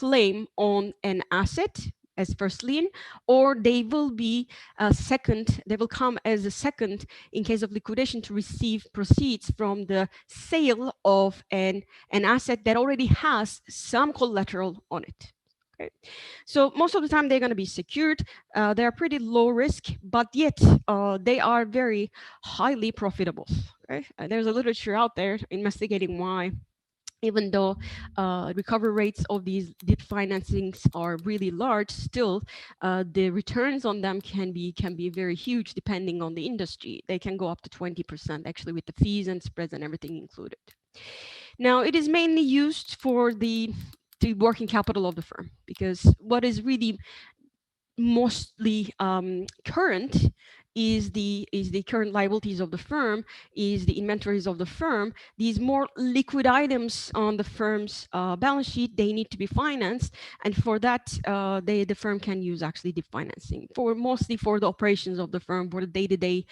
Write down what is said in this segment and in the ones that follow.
claim on an asset as first lien, or they will be second, they will come as a second in case of liquidation to receive proceeds from the sale of an asset that already has some collateral on it. Okay. So most of the time they're going to be secured. They are pretty low risk, but yet they are very highly profitable. Okay? There's a literature out there investigating why, even though recovery rates of these debt financings are really large, still the returns on them can be very huge depending on the industry. They can go up to 20% actually, with the fees and spreads and everything included. Now, it is mainly used for the working capital of the firm, because what is really mostly current is the current liabilities of the firm, is the inventories of the firm. These more liquid items on the firm's balance sheet, they need to be financed, and for that the firm can use actually the financing for mostly for the operations of the firm, for the day-to-day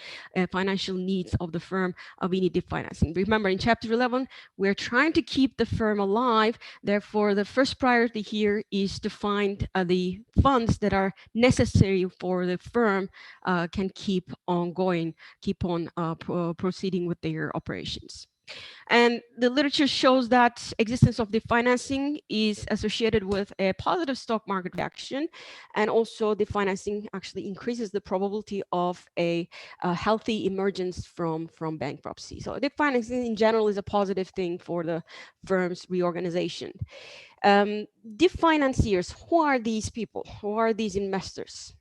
financial needs of the firm. We need the financing. Remember, in chapter 11 we're trying to keep the firm alive. Therefore, the first priority here is to find the funds that are necessary for the firm can keep on going, keep on proceeding with their operations. And the literature shows that existence of the financing is associated with a positive stock market reaction, and also the financing actually increases the probability of a healthy emergence from bankruptcy. So the financing in general is a positive thing for the firm's reorganization. Debt financiers, who are these people? Who are these investors?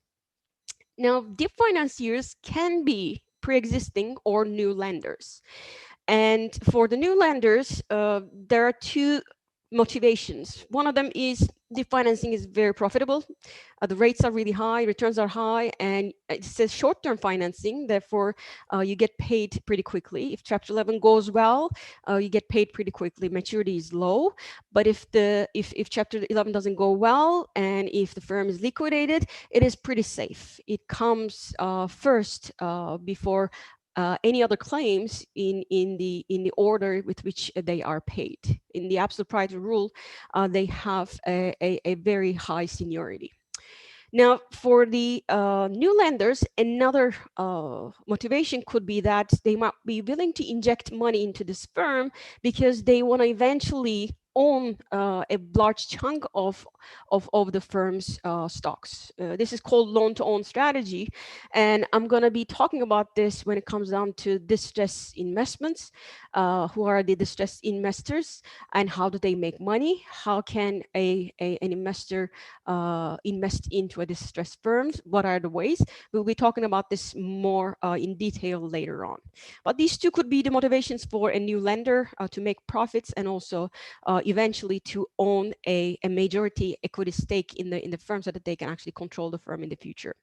Now, debt financiers can be pre-existing or new lenders. And for the new lenders, there are two motivations. One of them is the financing is very profitable. The rates are really high, returns are high, and it says short-term financing. Therefore, you get paid pretty quickly. If Chapter 11 goes well, you get paid pretty quickly. Maturity is low. But if Chapter 11 doesn't go well, and if the firm is liquidated, it is pretty safe. It comes first before any other claims in the order with which they are paid. In the absolute priority rule, they have a very high seniority. Now, for the new lenders, another motivation could be that they might be willing to inject money into this firm because they want to eventually own a large chunk of the firm's stocks. This is called loan-to-own strategy, and I'm going to be talking about this when it comes down to distressed investments. Who are the distressed investors, and how do they make money? How can an investor invest into a distressed firm? What are the ways? We'll be talking about this more in detail later on. But these two could be the motivations for a new lender to make profits, and also eventually to own a majority equity stake in the firm, so that they can actually control the firm in the future.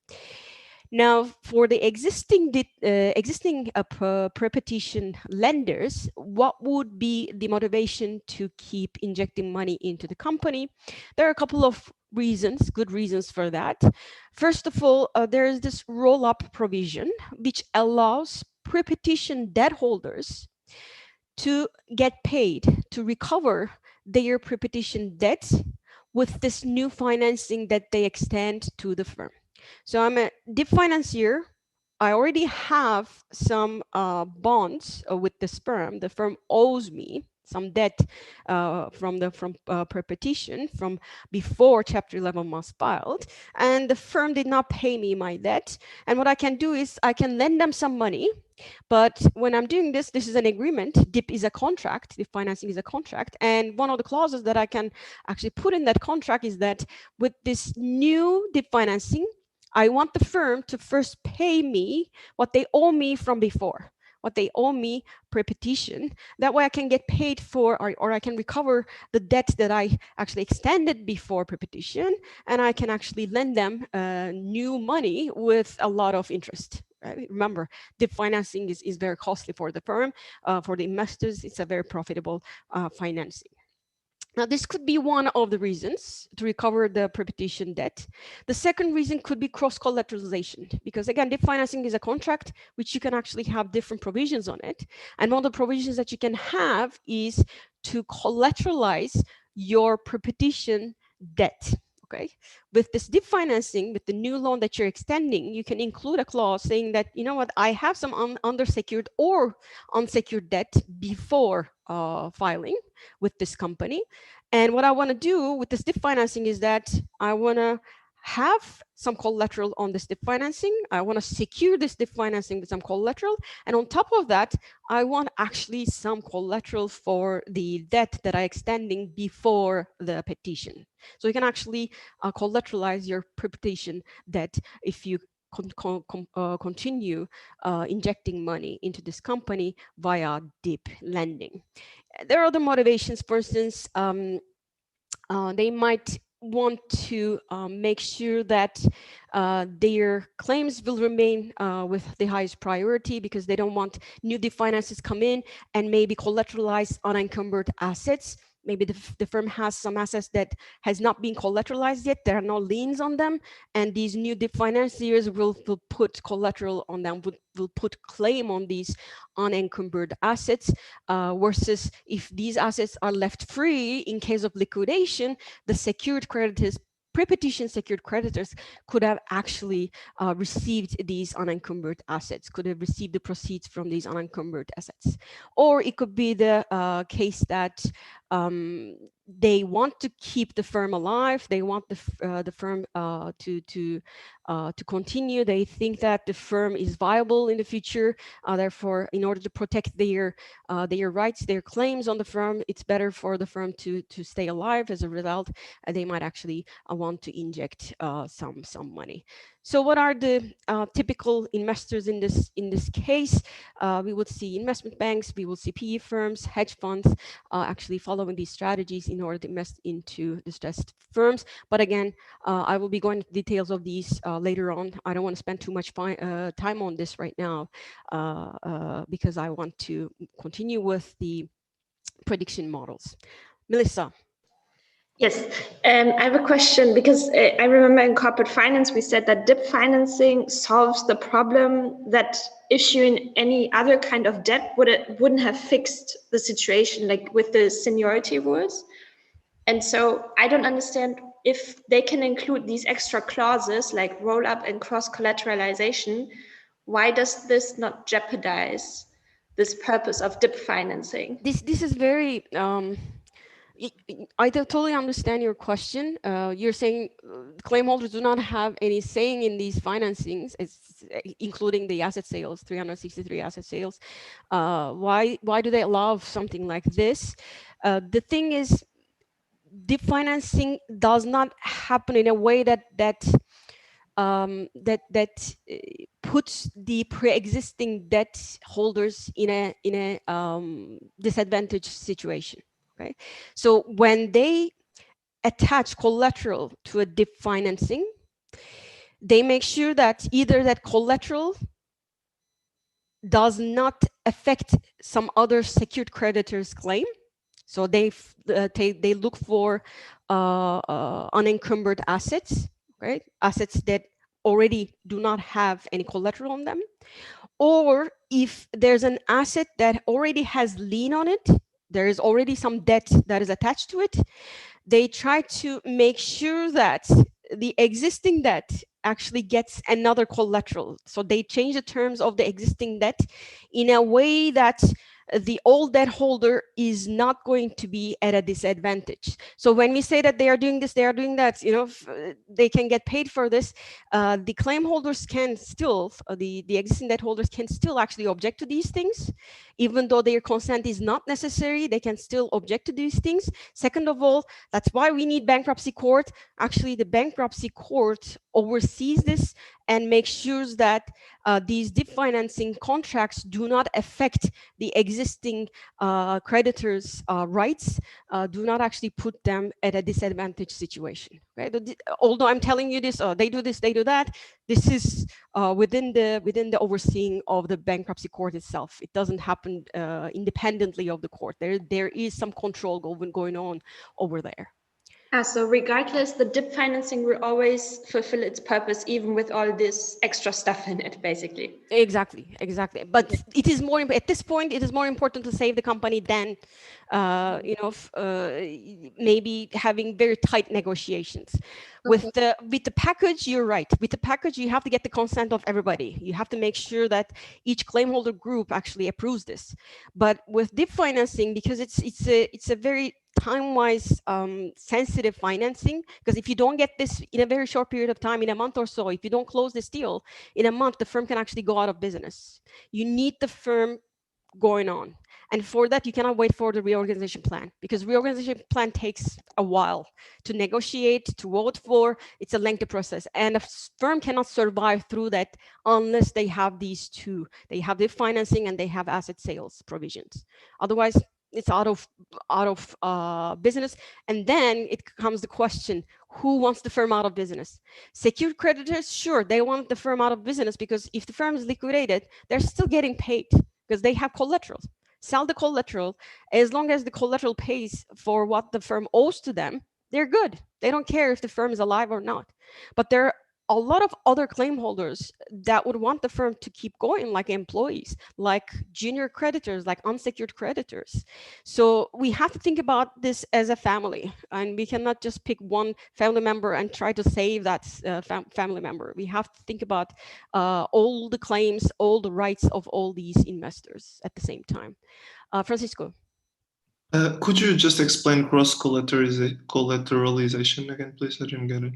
Now, for the existing pre-petition lenders, what would be the motivation to keep injecting money into the company? There are a couple of reasons, good reasons for that. First of all, there is this roll-up provision, which allows pre-petition debt holders to get paid, to recover their pre-petition debt with this new financing that they extend to the firm. So I'm a debt financier. I already have some bonds with this firm. The firm owes me some debt from pre-petition from before Chapter 11 was filed, and the firm did not pay me my debt. And what I can do is I can lend them some money. But when I'm doing this, this is an agreement. DIP is a contract. The financing is a contract. And one of the clauses that I can actually put in that contract is that with this new DIP financing, I want the firm to first pay me what they owe me from before, what they owe me pre-petition. That way I can get paid for, or I can recover the debt that I actually extended before pre-petition, and I can actually lend them new money with a lot of interest. Right? Remember, the financing is very costly for the firm. For the investors, it's a very profitable financing. Now, this could be one of the reasons to recover the pre-petition debt. The second reason could be cross-collateralization, because again, debt financing is a contract which you can actually have different provisions on it. And one of the provisions that you can have is to collateralize your pre-petition debt. Okay, with this dip financing, with the new loan that you're extending, you can include a clause saying that, you know what, I have some undersecured or unsecured debt before filing with this company. And what I want to do with this dip financing is that I want to have some collateral on this dip financing. I want to secure this dip financing with some collateral. And on top of that, I want actually some collateral for the debt that I extending before the petition. So you can actually collateralize your pre-petition debt if you continue injecting money into this company via dip lending. There are other motivations. For instance, they might want to make sure that their claims will remain with the highest priority, because they don't want new deep finances come in and maybe collateralize unencumbered assets. Maybe the firm has some assets that has not been collateralized yet. There are no liens on them, and these new deep financiers will put collateral on them, will put claim on these unencumbered assets, versus if these assets are left free in case of liquidation, the secured creditors, pre-petition secured creditors, could have actually received these unencumbered assets, could have received the proceeds from these unencumbered assets. Or it could be the case that they want to keep the firm alive. They want the firm to continue. They think that the firm is viable in the future. Therefore, in order to protect their rights, their claims on the firm, it's better for the firm to stay alive. As a result, they might actually want to inject some money. So what are the typical investors in this case? We would see investment banks, we will see PE firms, hedge funds, actually following these strategies in order to invest into distressed firms. But again, I will be going into details of these later on. I don't want to spend too much time on this right now, because I want to continue with the prediction models. Melissa. Yes, I have a question, because I remember in corporate finance we said that dip financing solves the problem that issuing any other kind of debt wouldn't have fixed the situation, like with the seniority rules. And so I don't understand, if they can include these extra clauses like roll up and cross collateralization, why does this not jeopardize this purpose of dip financing? This is very I totally understand your question. You're saying claim holders do not have any saying in these financings, including the asset sales, 363 asset sales. Why do they allow something like this? The thing is, deep financing does not happen in a way that puts the pre-existing debt holders in a disadvantaged situation. Okay, so when they attach collateral to a dip financing, they make sure that either that collateral does not affect some other secured creditor's claim. So they look for unencumbered assets, right? Assets that already do not have any collateral on them. Or if there's an asset that already has lien on it, there is already some debt that is attached to it, they try to make sure that the existing debt actually gets another collateral. So they change the terms of the existing debt in a way that the old debt holder is not going to be at a disadvantage. So when we say that they are doing this, they are doing that, they can get paid for this, the claim holders can still, the existing debt holders can still actually object to these things. Even though their consent is not necessary, they can still object to these things. Second of all, that's why we need bankruptcy court. Actually, the bankruptcy court oversees this and makes sure that these dip financing contracts do not affect the existing creditors' rights, do not actually put them at a disadvantaged situation. Right? Although I'm telling you this, they do this, they do that. This is within the overseeing of the bankruptcy court itself. It doesn't happen independently of the court. There is some control going on over there. So regardless, the dip financing will always fulfill its purpose, even with all this extra stuff in it, basically. Exactly, exactly. But it is more at this point. It is more important to save the company than, maybe having very tight negotiations. Okay. With the package, you're right. With the package, you have to get the consent of everybody. You have to make sure that each claim holder group actually approves this. But with dip financing, because it's a very time-wise sensitive financing, because if you don't get this in a very short period of time, in a month or so, if you don't close this deal in a month, the firm can actually go out of business. You need the firm going on. And for that, you cannot wait for the reorganization plan, because reorganization plan takes a while to negotiate, to vote for. It's a lengthy process. And a firm cannot survive through that unless they have these two. They have the financing and they have asset sales provisions. Otherwise, it's out of business. And then it comes the question, who wants the firm out of business? Secured creditors, sure, they want the firm out of business, because if the firm is liquidated, they're still getting paid because they have collateral. Sell the collateral. As long as the collateral pays for what the firm owes to them, they're good. They don't care if the firm is alive or not. But there are a lot of other claim holders that would want the firm to keep going, like employees, like junior creditors, like unsecured creditors. So we have to think about this as a family, and we cannot just pick one family member and try to save that family member. We have to think about all the claims, all the rights of all these investors at the same time. Francisco. Could you just explain cross-collateralization again, please? I didn't get it.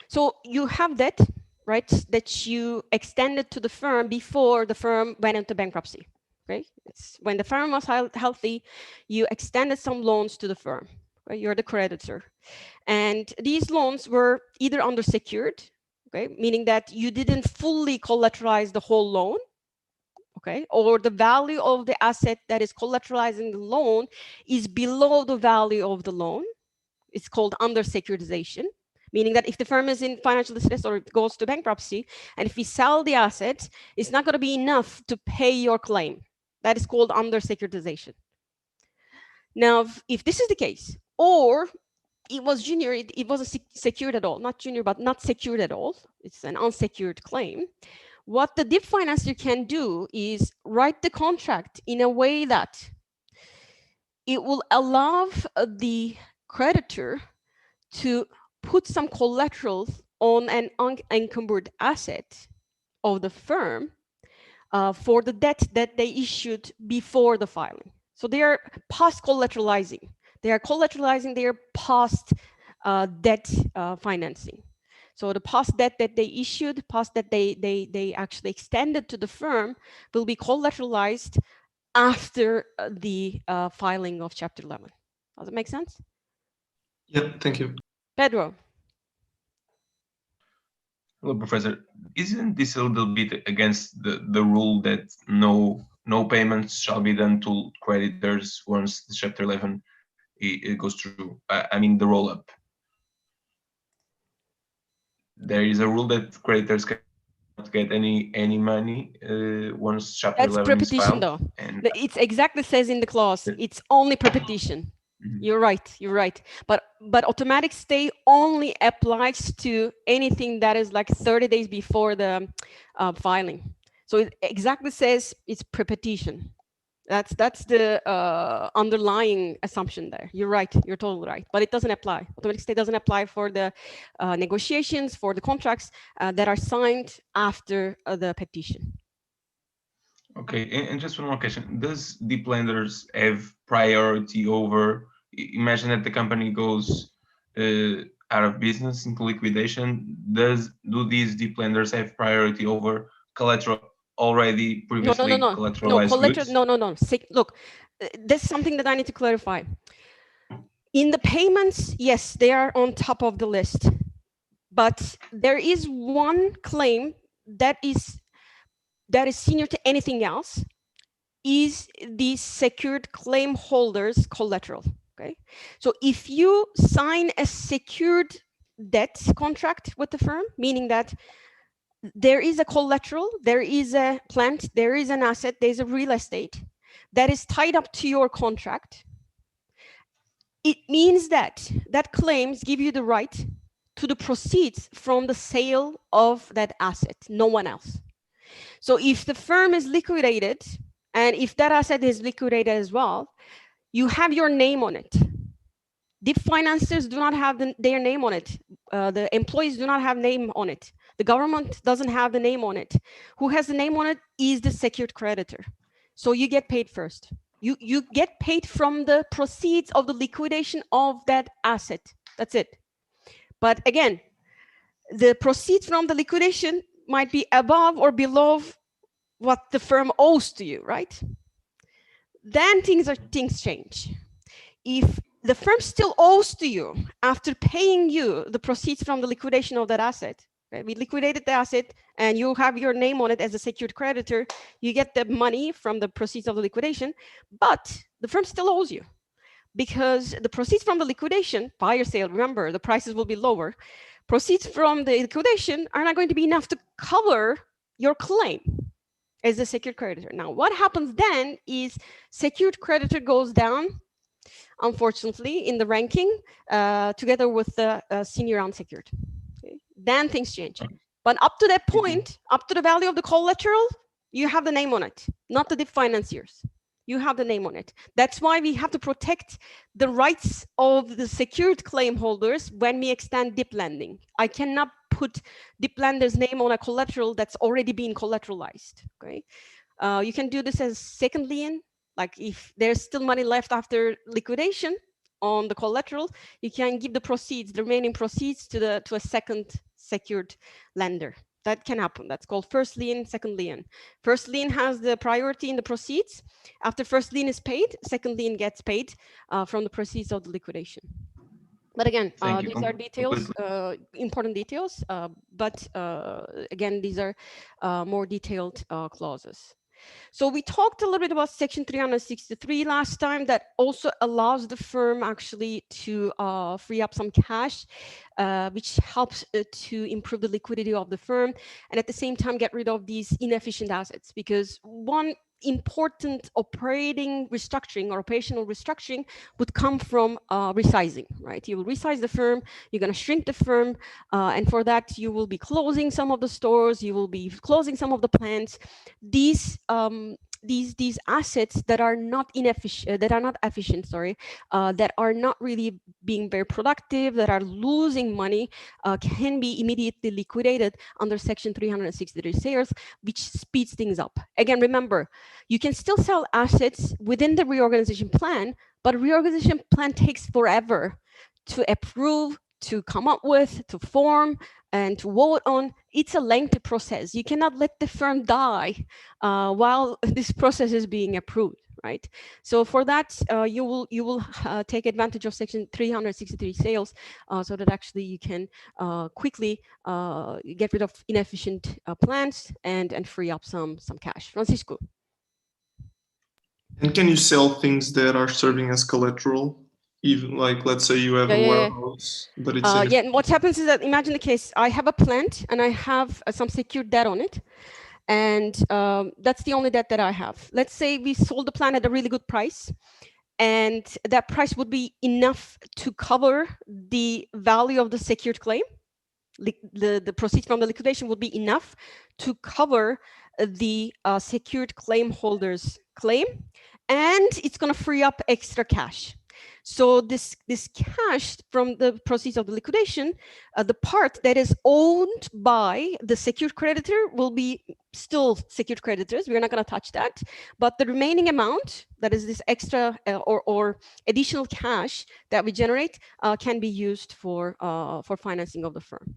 So you have debt, right, that you extended to the firm before the firm went into bankruptcy. Okay, it's when the firm was healthy, you extended some loans to the firm. Right? You're the creditor, and these loans were either undersecured, okay, meaning that you didn't fully collateralize the whole loan, okay, or the value of the asset that is collateralizing the loan is below the value of the loan. It's called under-securitization, meaning that if the firm is in financial distress or it goes to bankruptcy, and if we sell the asset, it's not going to be enough to pay your claim. That is called under-securitization. Now, if this is the case, or it was junior, it wasn't secured at all, not junior, but not secured at all, it's an unsecured claim, what the dip financer can do is write the contract in a way that it will allow the creditor to put some collateral on an unencumbered asset of the firm for the debt that they issued before the filing. So they are past collateralizing. They are collateralizing their past debt financing. So the past debt that they issued, past that they actually extended to the firm, will be collateralized after the filing of Chapter 11. Does it make sense? Yeah, thank you. Pedro. Hello, Professor. Isn't this a little bit against the rule that no payments shall be done to creditors once the Chapter 11 it goes through? I mean, the roll-up. There is a rule that creditors cannot get any money once Chapter That's 11 is prepetition, filed. though. And It's exactly says in the clause. It's only prepetition. You're right. You're right. But automatic stay only applies to anything that is like 30 days before the filing. So it exactly says it's prepetition. That's the underlying assumption there. You're right. You're totally right. But it doesn't apply. Automatic stay doesn't apply for the negotiations, for the contracts that are signed after the petition. okay, and just one more question. Does deep lenders have priority over, imagine that the company goes out of business into liquidation, do these deep lenders have priority over collateral already previously collateralized goods? No. Look, there's something that I need to clarify. In the payments, yes, they are on top of the list. But there is one claim that is senior to anything else, is the secured claim holders collateral. Okay, so if you sign a secured debt contract with the firm, meaning that there is a collateral, there is a plant, there is an asset, there's a real estate that is tied up to your contract, it means that that claims give you the right to the proceeds from the sale of that asset, no one else. So if the firm is liquidated, and if that asset is liquidated as well, you have your name on it. The financiers do not have their name on it. The employees do not have name on it. The government doesn't have the name on it. Who has the name on it is the secured creditor. So you get paid first. You get paid from the proceeds of the liquidation of that asset. That's it. But again, the proceeds from the liquidation might be above or below what the firm owes to you, right? Then things change. If the firm still owes to you after paying you the proceeds from the liquidation of that asset, right? We liquidated the asset and you have your name on it as a secured creditor, you get the money from the proceeds of the liquidation, but the firm still owes you because the proceeds from the liquidation, fire sale, remember, the prices will be lower. Proceeds from the liquidation are not going to be enough to cover your claim as a secured creditor. Now, what happens then is secured creditor goes down, unfortunately, in the ranking, together with the senior unsecured. Okay? Then things change. But up to that point, up to the value of the collateral, you have the name on it, not the financiers. You have the name on it. That's why we have to protect the rights of the secured claim holders when we extend DIP lending. I cannot put DIP lender's name on a collateral that's already been collateralized. Okay, you can do this as second lien. Like if there's still money left after liquidation on the collateral, you can give the proceeds, the remaining proceeds, to a second secured lender. That can happen. That's called first lien, second lien. First lien has the priority in the proceeds. After first lien is paid, second lien gets paid from the proceeds of the liquidation. But again, these are details, important details, but again, these are more detailed clauses. So we talked a little bit about Section 363 last time, that also allows the firm actually to free up some cash, which helps to improve the liquidity of the firm, and at the same time get rid of these inefficient assets. Because one important operating restructuring or operational restructuring would come from resizing, right? You will resize the firm, you're going to shrink the firm, and for that you will be closing some of the stores, you will be closing some of the plants. These assets that are not efficient, that are not really being very productive, that are losing money, can be immediately liquidated under Section 363 sales, which speeds things up. Again, remember, you can still sell assets within the reorganization plan, but reorganization plan takes forever to approve, to come up with, to form, and to vote on. It's a lengthy process. You cannot let the firm die while this process is being approved, right? So for that, you will take advantage of Section 363 sales, so that actually you can quickly get rid of inefficient plans and free up some cash. Francisco. And can you sell things that are serving as collateral? Even like, let's say you have a warehouse, but it's yeah. And what happens is that, imagine the case: I have a plant and I have some secured debt on it, and that's the only debt that I have. Let's say we sold the plant at a really good price, and that price would be enough to cover the value of the secured claim. The proceeds from the liquidation would be enough to cover the secured claim holder's claim, and it's going to free up extra cash. So this cash from the proceeds of the liquidation, the part that is owned by the secured creditor will be still secured creditors. We're not going to touch that. But the remaining amount, that is this extra or additional cash that we generate, can be used for financing of the firm.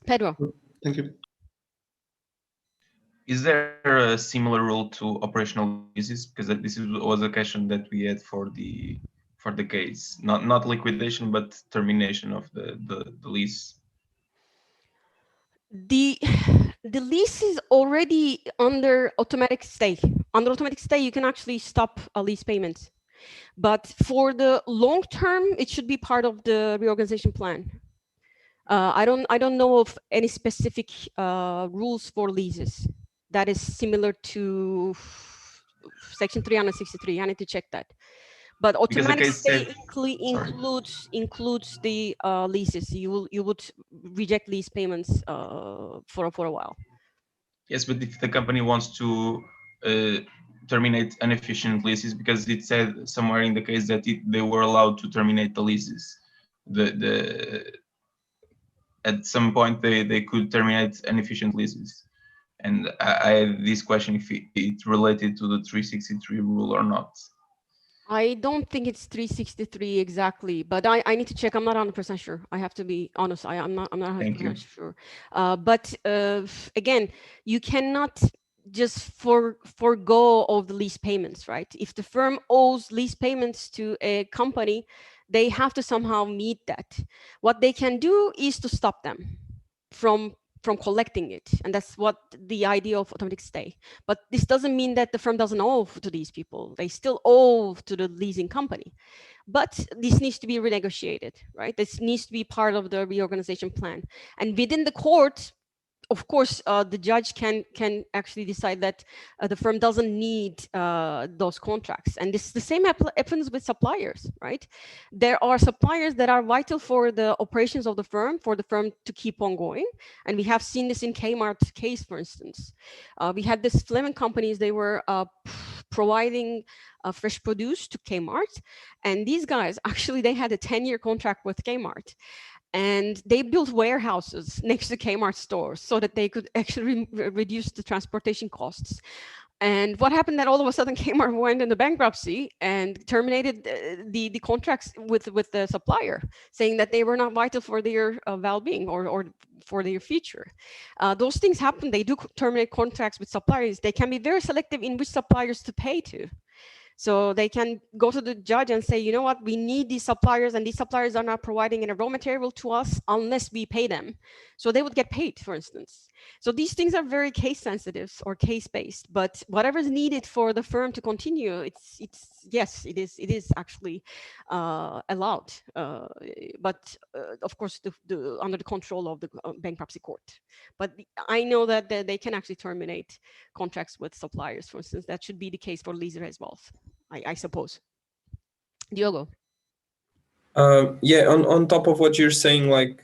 Pedro. Thank you. Is there a similar rule to operational leases? Because this was a question that we had for the case, not liquidation, but termination of the lease. The lease is already under automatic stay. Under automatic stay, you can actually stop a lease payment. But for the long term, it should be part of the reorganization plan. I don't know of any specific rules for leases that is similar to Section 363. I need to check that. But Because the automatic case stay said, sorry. includes the leases. You would reject lease payments for a while. Yes, but if the company wants to uh, terminate inefficient leases, because it said somewhere in the case that they were allowed to terminate the leases, the at some point they could terminate inefficient leases. And I had this question if it related to the 363 rule or not. I don't think it's 363 exactly, but I need to check. I'm not 100% sure. I have to be honest. I'm not Thank you. 100% sure. But again, you cannot just forego all the lease payments, right? If the firm owes lease payments to a company, they have to somehow meet that. What they can do is to stop them from collecting it, and that's what the idea of automatic stay. But this doesn't mean that the firm doesn't owe to these people. They still owe to the leasing company, but this needs to be renegotiated, right? This needs to be part of the reorganization plan. And within the court, of course, the judge can actually decide that the firm doesn't need those contracts. And this the same happens with suppliers, right? There are suppliers that are vital for the operations of the firm, for the firm to keep on going. And we have seen this in Kmart's case, for instance. We had this Fleming companies, they were providing fresh produce to Kmart. And these guys, actually, they had a 10-year contract with Kmart. And they built warehouses next to Kmart stores so that they could actually reduce the transportation costs. And what happened that all of a sudden Kmart went into bankruptcy and terminated the contracts with the supplier, saying that they were not vital for their well-being or for their future. Those things happen. They do terminate contracts with suppliers. They can be very selective in which suppliers to pay to. So they can go to the judge and say, you know what, we need these suppliers, and these suppliers are not providing any raw material to us unless we pay them. So they would get paid, for instance. So these things are very case sensitive or case based, but whatever is needed for the firm to continue, it's yes, it is actually allowed, but of course under the control of the bankruptcy court. But I know that they can actually terminate contracts with suppliers, for instance. That should be the case for leaser as well, I suppose. Diogo. Yeah, on top of what you're saying, like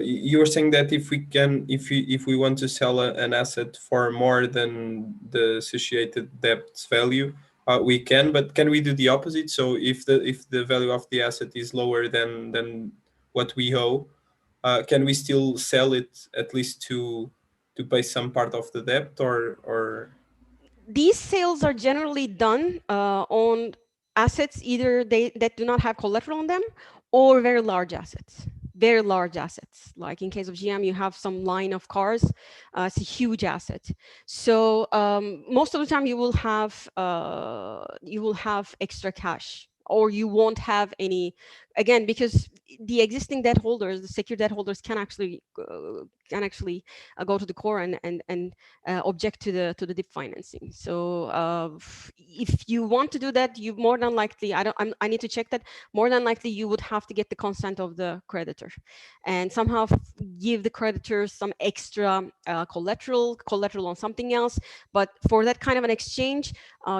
you were saying that if we want to sell an asset for more than the associated debt's value, we can. But can we do the opposite? So if the value of the asset is lower than what we owe, can we still sell it at least to pay some part of the debt, or These sales are generally done on assets either that do not have collateral on them, or very large assets. Very large assets. Like in case of GM, you have some line of cars. It's a huge asset. So most of the time you will have extra cash, or you won't have any, again, because the existing debt holders, the secure debt holders, can actually go to the core and object to the dip financing. So if you want to do that, you more than likely, I need to check that, more than likely you would have to get the consent of the creditor and somehow give the creditor some extra collateral on something else. But for that kind of an exchange,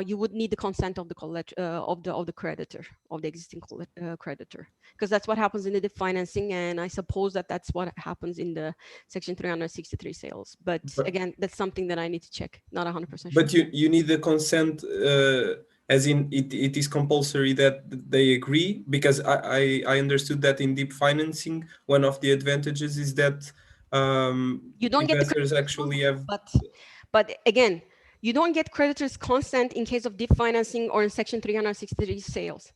you would need the consent of the creditor, of the existing creditor, because that's what happens in the dip financing, and I suppose that that's what happens in the Section 363 sales. But again, that's something that I need to check. Not 100% sure. But you need the consent, as in it is compulsory that they agree, because I understood that in deep financing, one of the advantages is that you don't investors get actually have. But again, you don't get creditors' consent in case of deep financing or in Section 363 sales,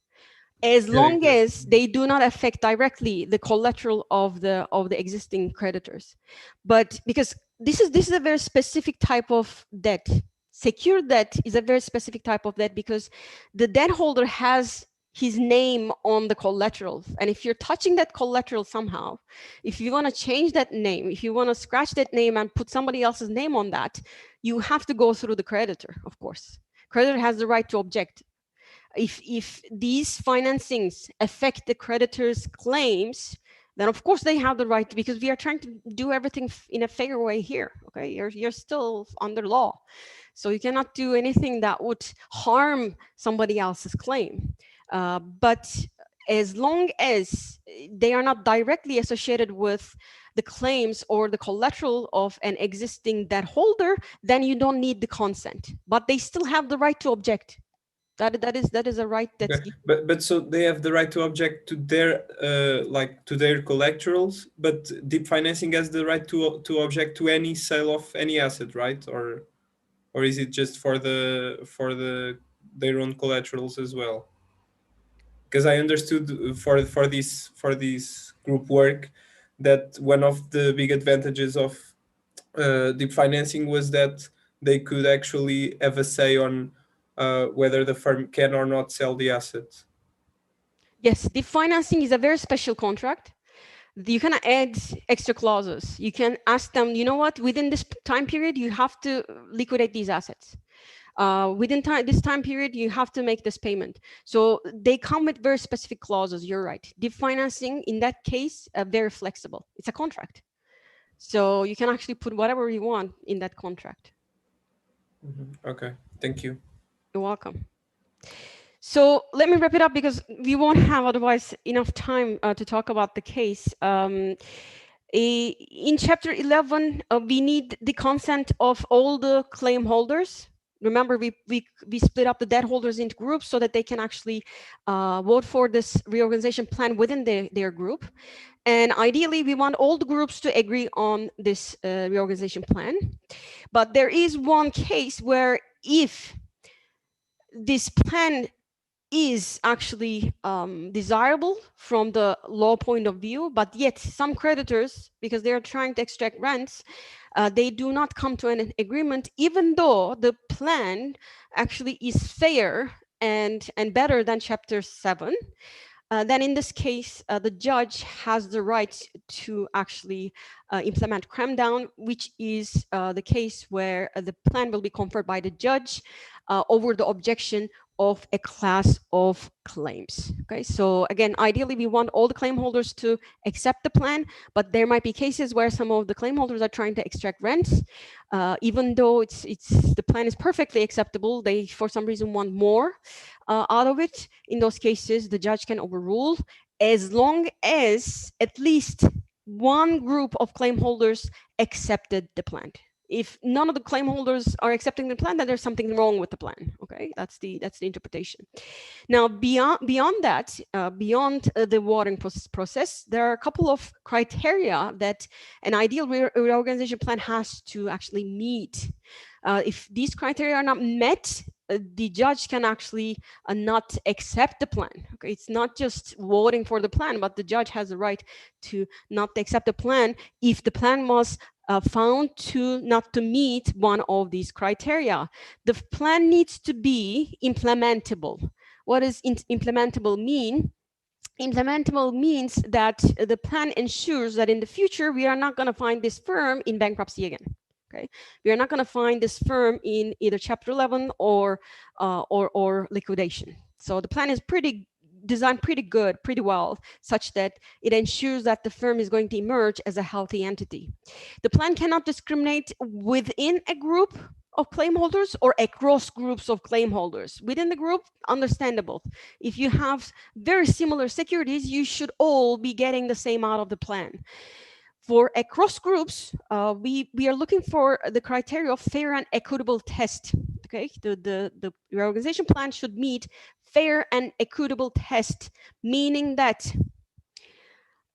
as long as they do not affect directly the collateral of the existing creditors. But because this is a very specific type of debt. Secure debt is a very specific type of debt because the debt holder has his name on the collateral. And if you're touching that collateral somehow, if you want to change that name, if you want to scratch that name and put somebody else's name on that, you have to go through the creditor, of course. Creditor has the right to object. If these financings affect the creditor's claims, then of course they have the right to, because we are trying to do everything in a fair way here. Okay, you're still under law, so you cannot do anything that would harm somebody else's claim. But as long as they are not directly associated with the claims or the collateral of an existing debt holder, then you don't need the consent. But they still have the right to object. That is a right that's okay. But so they have the right to object to their like to their collaterals, but deep financing has the right to object to any sale of any asset, right? Or is it just for their own collaterals as well? Because I understood for this group work that one of the big advantages of deep financing was that they could actually have a say on whether the firm can or not sell the assets. Yes, deep financing is a very special contract. You can add extra clauses. You can ask them, you know what, within this time period, you have to liquidate these assets. Within this time period, you have to make this payment. So they come with very specific clauses. You're right. Deep financing, in that case, very flexible. It's a contract. So you can actually put whatever you want in that contract. Okay, thank you. You're welcome. So let me wrap it up because we won't have otherwise enough time to talk about the case. In chapter 11, we need the consent of all the claim holders. Remember, we split up the debt holders into groups so that they can actually vote for this reorganization plan within their group. And ideally, we want all the groups to agree on this reorganization plan. But there is one case where if this plan is actually desirable from the law point of view, but yet some creditors, because they are trying to extract rents, they do not come to an agreement, even though the plan actually is fair and better than chapter 7. Then in this case, the judge has the right to actually implement cram down, which is the case where the plan will be conferred by the judge over the objection of a class of claims. Okay, so again, ideally we want all the claim holders to accept the plan, but there might be cases where some of the claim holders are trying to extract rents. Even though the plan is perfectly acceptable, they for some reason want more out of it. In those cases, the judge can overrule as long as at least one group of claim holders accepted the plan. If none of the claim holders are accepting the plan, then there's something wrong with the plan. Okay, that's the interpretation. Now, beyond that, beyond the voting process, there are a couple of criteria that an ideal reorganization plan has to actually meet. If these criteria are not met, the judge can actually not accept the plan. Okay, it's not just voting for the plan, but the judge has the right to not accept the plan if the plan was found to not to meet one of these criteria. The plan needs to be implementable. What does implementable mean? Implementable means that the plan ensures that in the future we are not going to find this firm in bankruptcy again. Okay, we are not going to find this firm in either Chapter 11 or liquidation. So the plan is designed pretty well, such that it ensures that the firm is going to emerge as a healthy entity. The plan cannot discriminate within a group of claim holders or across groups of claim holders. Within the group, understandable. If you have very similar securities, you should all be getting the same out of the plan. For across groups, we are looking for the criteria of fair and equitable test. Okay, the reorganization plan should meet fair and equitable test, meaning that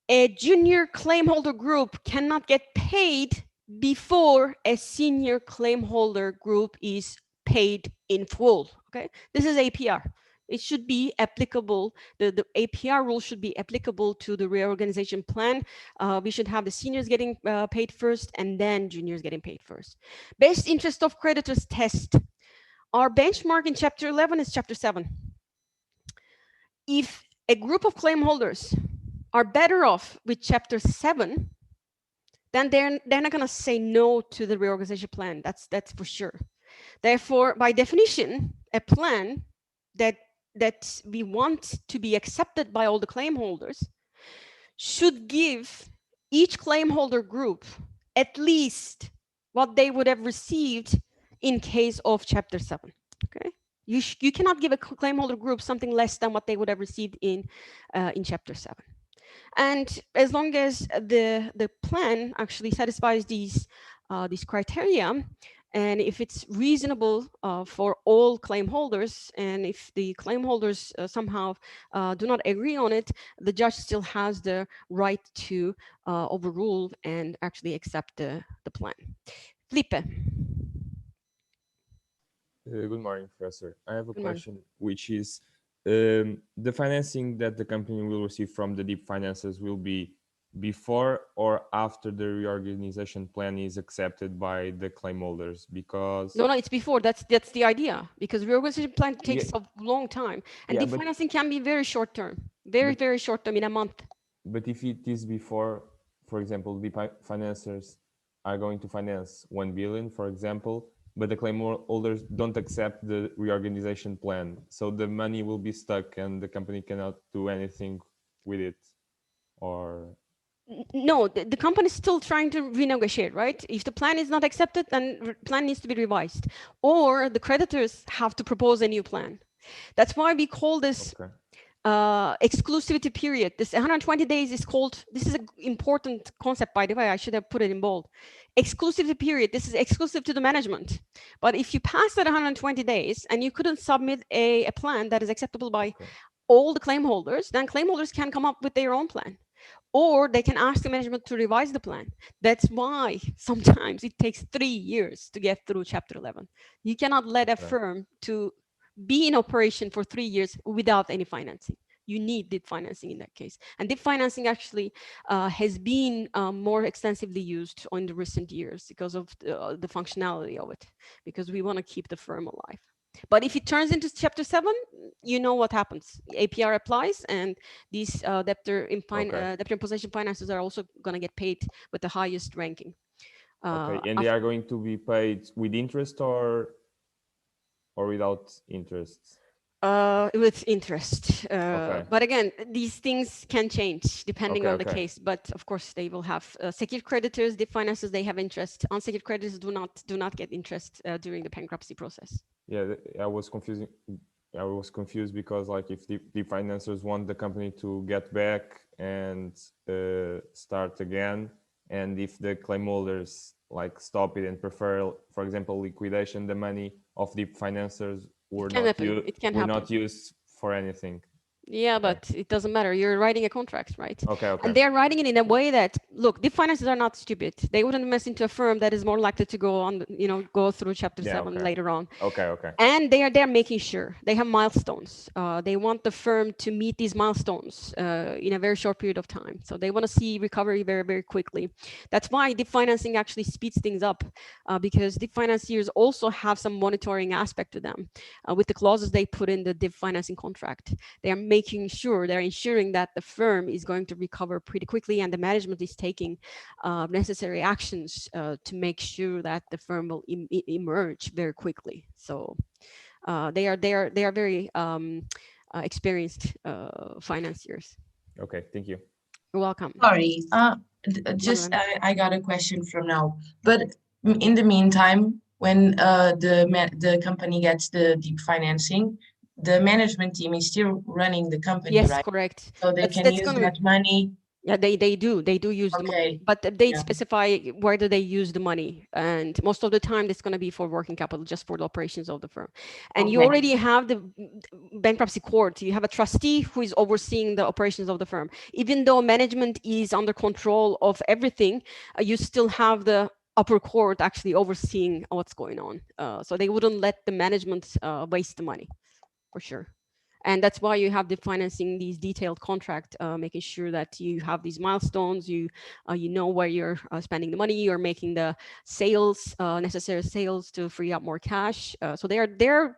a junior claim holder group cannot get paid before a senior claim holder group is paid in full. Okay, this is APR. It should be applicable. The APR rule should be applicable to the reorganization plan. We should have the seniors getting paid first and then juniors getting paid first. Best interest of creditors test. Our benchmark in Chapter 11 is Chapter 7. If a group of claim holders are better off with Chapter 7, then they're not going to say no to the reorganization plan. That's for sure. Therefore, by definition, a plan that we want to be accepted by all the claim holders should give each claim holder group at least what they would have received in case of Chapter 7. Okay, You cannot give a claim holder group something less than what they would have received in Chapter 7. And as long as the plan actually satisfies these criteria, and if it's reasonable for all claim holders, and if the claim holders somehow do not agree on it, the judge still has the right to overrule and actually accept the plan. Felipe. Good morning, Professor. I have a Good morning. question, which is the financing that the company will receive from the deep finances will be before or after the reorganization plan is accepted by the claim holders? Because No, it's before. That's the idea, because reorganization plan yeah, takes a long time, and yeah, deep financing can be very short term, very but short term, in a month. but if it is before, for example, the financiers are going to finance 1 billion, for example, but the claim holders don't accept the reorganization plan, so the money will be stuck and the company cannot do anything with it, or No, the company is still trying to renegotiate, right? If the plan is not accepted, then plan needs to be revised, or the creditors have to propose a new plan. That's why we call this okay, exclusivity period. This 120 days is called, this is an important concept, by the way, I should have put it in bold. Exclusivity period, this is exclusive to the management. But if you pass that 120 days and you couldn't submit a plan that is acceptable by okay, all the claim holders, then claim holders can come up with their own plan, or they can ask the management to revise the plan. That's why sometimes it takes 3 years to get through Chapter 11. You cannot let a okay, firm to be in operation for 3 years without any financing. You need debt financing in that case. And debt financing actually has been more extensively used in the recent years because of the functionality of it, because we want to keep the firm alive. But if it turns into Chapter 7, you know what happens. APR applies, and these debtor in possession finances are also going to get paid with the highest ranking. okay. And they are going to be paid with interest or without interest? With interest. Okay. But again, these things can change depending Okay, on the okay. case. But of course, they will have secured creditors, debt finances, they have interest. Unsecured creditors do not get interest during the bankruptcy process. Yeah, I was confusing. I was confused because, like, if the financiers want the company to get back and start again, and if the claim holders like stop it and prefer, for example, liquidation, the money of the financiers It can happen. It can were happen. not used for anything. Yeah, Okay. but it doesn't matter. You're writing a contract, right? Okay, okay. And they're writing it in a way that, look, the finances are not stupid. They wouldn't mess into a firm that is more likely to go on, go through Chapter 7 okay. later on. Okay, okay. And they're making sure they have milestones. They want the firm to meet these milestones in a very short period of time. So they want to see recovery very, very quickly. That's why debt financing actually speeds things up, because debt financiers also have some monitoring aspect to them. With the clauses they put in the debt financing contract, they are making sure, they're ensuring that the firm is going to recover pretty quickly, and the management is taking necessary actions to make sure that the firm will emerge very quickly. So they are very experienced financiers. Okay, thank you. You're welcome. Sorry, just I got a question from now. But in the meantime, when the company gets the deep financing, the management team is still running the company, Yes, right? correct. So they can use that money. Yeah, they do use the money, but they specify where do they use the money, and most of the time it's going to be for working capital, just for the operations of the firm. And you already have the bankruptcy court. You have a trustee who is overseeing the operations of the firm. Even though management is under control of everything, you still have the upper court actually overseeing what's going on. So they wouldn't let the management waste the money, for sure. And that's why you have the financing, these detailed contract, making sure that you have these milestones, you know where you're spending the money, you're making the sales, necessary sales to free up more cash. So they're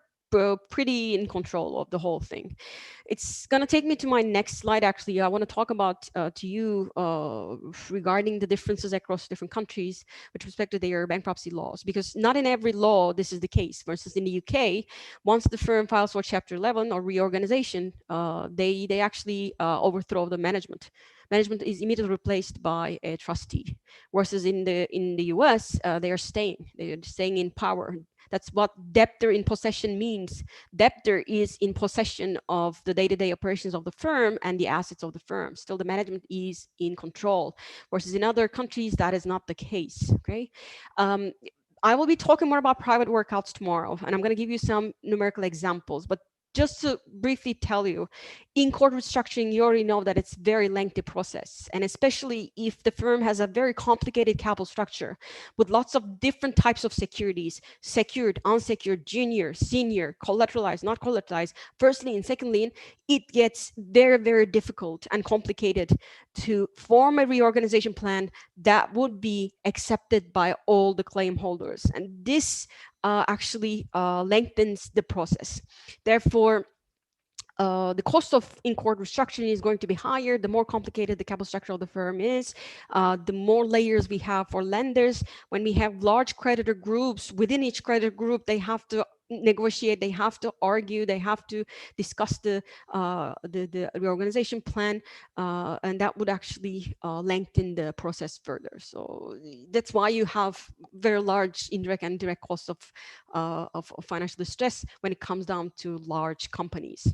pretty in control of the whole thing. It's going to take me to my next slide. Actually, I want to talk about to you regarding the differences across different countries with respect to their bankruptcy laws, because not in every law this is the case. For instance, in the UK, once the firm files for Chapter 11 or reorganization, they actually overthrow the management. management is immediately replaced by a trustee. Versus in the US, they're staying in power. That's what debtor in possession means. Debtor is in possession of the day-to-day operations of the firm and the assets of the firm. Still, the management is in control. Versus in other countries, that is not the case. Okay. I will be talking more about private workouts tomorrow, and I'm going to give you some numerical examples. But just to briefly tell you, in court restructuring, you already know that it's a very lengthy process, and especially if the firm has a very complicated capital structure with lots of different types of securities, secured, unsecured, junior, senior, collateralized, not collateralized, first lien, second lien, it gets very, very difficult and complicated to form a reorganization plan that would be accepted by all the claim holders. And this actually lengthens the process. Therefore, the cost of in-court restructuring is going to be higher. The more complicated the capital structure of the firm is, the more layers we have for lenders. When we have large creditor groups, within each creditor group, they have to negotiate, they have to argue, they have to discuss the reorganization plan, and that would actually lengthen the process further. So that's why you have very large indirect and direct costs of financial distress when it comes down to large companies.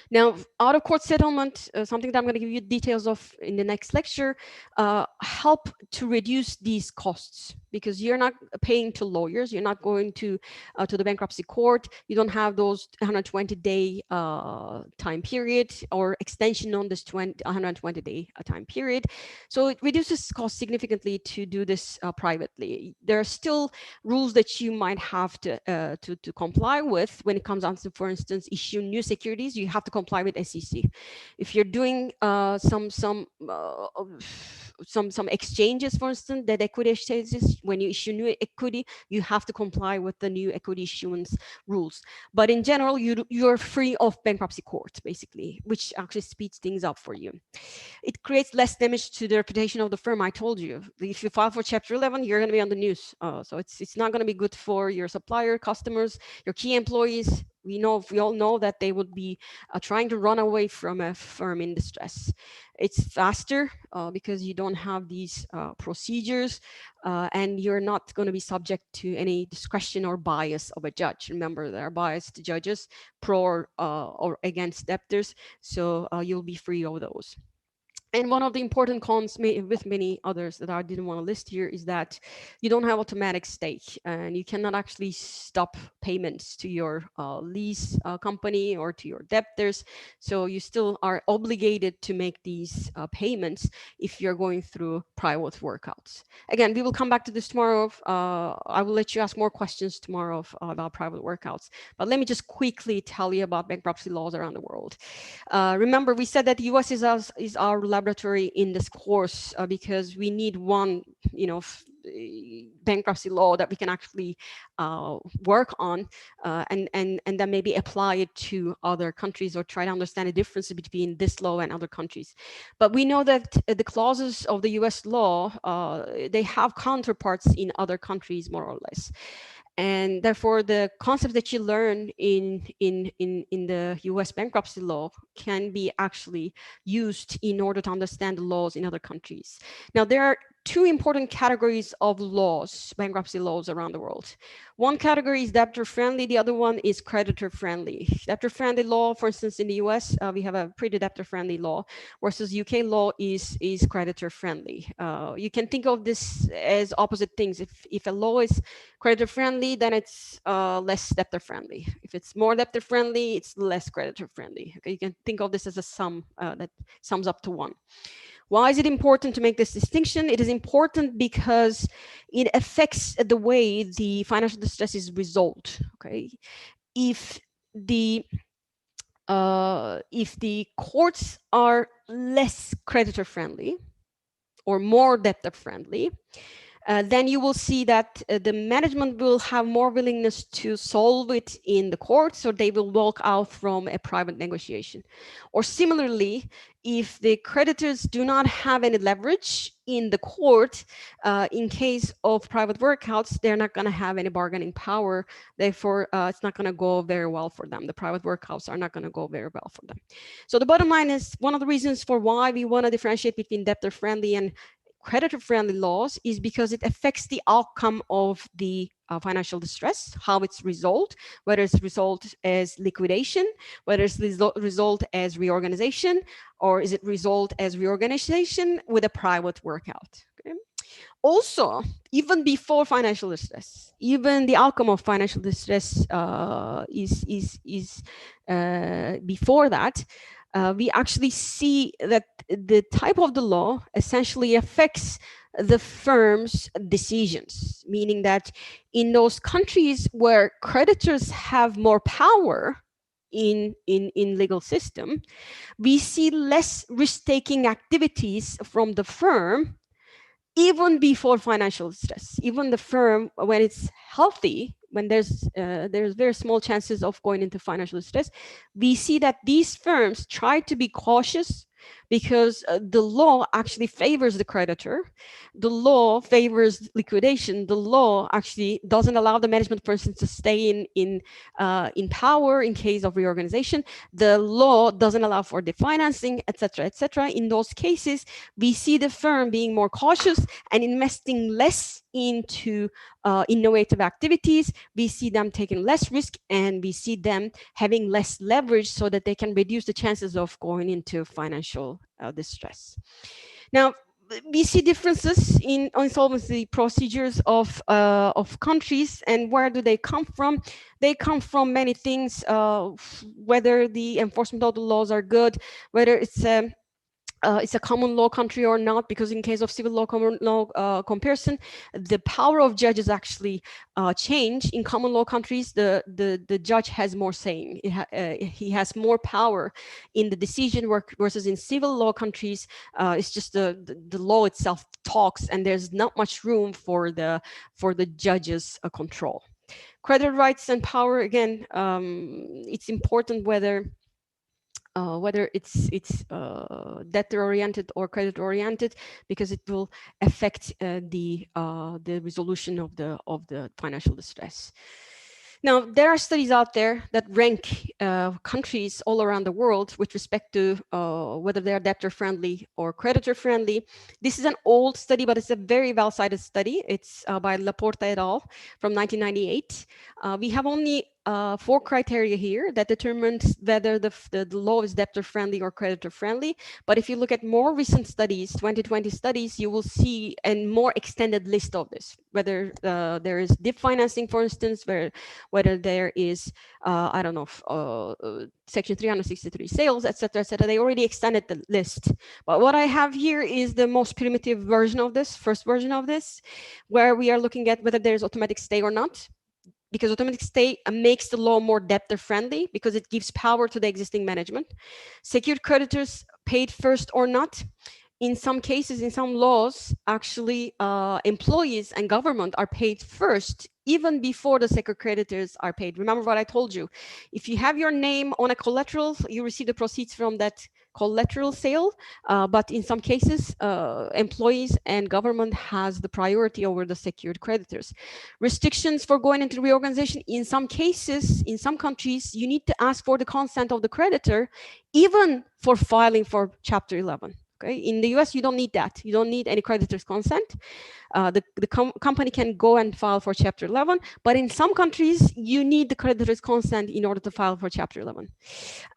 Now, out of court settlement, something that I'm going to give you details of in the next lecture, help to reduce these costs, because you're not paying to lawyers, you're not going to the bankruptcy court, you don't have those 120-day time period or extension on this 120-day time period. So it reduces cost significantly to do this privately. There are still rules that you might have to comply with when it comes down to, for instance, issue new securities. You have to comply with SEC. If you're doing some exchanges, for instance, that equity exchanges, when you issue new equity, you have to comply with the new equity issuance rules. But in general, you're free of bankruptcy court, basically, which actually speeds things up for you. It creates less damage to the reputation of the firm. I told you, if you file for Chapter 11, you're going to be on the news. So it's not going to be good for your supplier, customers, your key employees. We all know that they would be trying to run away from a firm in distress. It's faster because you don't have these procedures, and you're not going to be subject to any discretion or bias of a judge. Remember, there are biased judges, pro or against debtors, so you'll be free of those. And one of the important cons, with many others that I didn't want to list here, is that you don't have automatic stay, and you cannot actually stop payments to your lease company or to your debtors. So you still are obligated to make these payments if you're going through private workouts. Again, we will come back to this tomorrow. I will let you ask more questions tomorrow about private workouts. But let me just quickly tell you about bankruptcy laws around the world. Remember, we said that the US is our laboratory in this course because we need one, bankruptcy law that we can actually work on and then maybe apply it to other countries or try to understand the differences between this law and other countries. But we know that the clauses of the US law, they have counterparts in other countries, more or less. And therefore, the concepts that you learn in the US bankruptcy law can be actually used in order to understand the laws in other countries. Now, there are two important categories of laws, bankruptcy laws around the world. One category is debtor-friendly, the other one is creditor-friendly. Debtor-friendly law, for instance, in the US, we have a pretty debtor-friendly law, versus UK law is creditor-friendly. You can think of this as opposite things. If a law is creditor-friendly, then it's less debtor-friendly. If it's more debtor-friendly, it's less creditor-friendly. Okay, you can think of this as a sum that sums up to one. Why is it important to make this distinction? It is important because it affects the way the financial distress is resolved. Okay, if the courts are less creditor friendly or more debtor friendly, then you will see that the management will have more willingness to solve it in the courts, or they will walk out from a private negotiation. Or similarly, if the creditors do not have any leverage in the court, in case of private workouts, they're not going to have any bargaining power. Therefore, it's not going to go very well for them. The private workouts are not going to go very well for them. So the bottom line is, one of the reasons for why we want to differentiate between debtor-friendly and creditor-friendly laws is because it affects the outcome of the financial distress, how it's resolved, whether it's resolved as liquidation, whether it's resolved as reorganization, or is it resolved as reorganization with a private workout. Okay? Also, even before financial distress, even the outcome of financial distress is before that, we actually see that the type of the law essentially affects the firm's decisions, meaning that in those countries where creditors have more power in legal system, we see less risk-taking activities from the firm even before financial stress. Even the firm, when it's healthy, when there's very small chances of going into financial stress, we see that these firms try to be cautious because the law actually favors the creditor. The law favors liquidation. The law actually doesn't allow the management person to stay in power in case of reorganization. The law doesn't allow for the financing, etc., etc. In those cases, we see the firm being more cautious and investing less into innovative activities. We see them taking less risk, and we see them having less leverage so that they can reduce the chances of going into financial distress. Now, we see differences in insolvency procedures of countries, and where do they come from? They come from many things, whether the enforcement of the laws are good, whether it's a common law country or not, because in case of civil law common law comparison, the power of judges actually change. In common law countries, the judge has more saying. He has more power in the decision work, versus in civil law countries, it's just the law itself talks, and there's not much room for the judges' control. Creditor rights and power, again, it's important whether it's debtor oriented or credit oriented, because it will affect the resolution of the financial distress. Now, there are studies out there that rank countries all around the world with respect to whether they are debtor-friendly or creditor-friendly. This is an old study, but it's a very well-cited study. It's by Laporta et al. From 1998. We have only 4 criteria here that determines whether the law is debtor-friendly or creditor-friendly. But if you look at more recent studies, 2020 studies, you will see a more extended list of this, whether there is dip financing, for instance, whether there is, I don't know, Section 363 sales, etc., etc. They already extended the list. But what I have here is the most primitive version of this, first version of this, where we are looking at whether there's automatic stay or not, because automatic stay makes the law more debtor friendly because it gives power to the existing management. Secured creditors paid first or not. In some cases, in some laws, actually employees and government are paid first, even before the secured creditors are paid. Remember what I told you. If you have your name on a collateral, you receive the proceeds from that collateral sale, but in some cases, employees and government has the priority over the secured creditors. Restrictions for going into reorganization, in some cases, in some countries, you need to ask for the consent of the creditor, even for filing for Chapter 11. Okay, in the US, you don't need that. You don't need any creditor's consent. The company can go and file for Chapter 11, but in some countries, you need the creditor's consent in order to file for Chapter 11.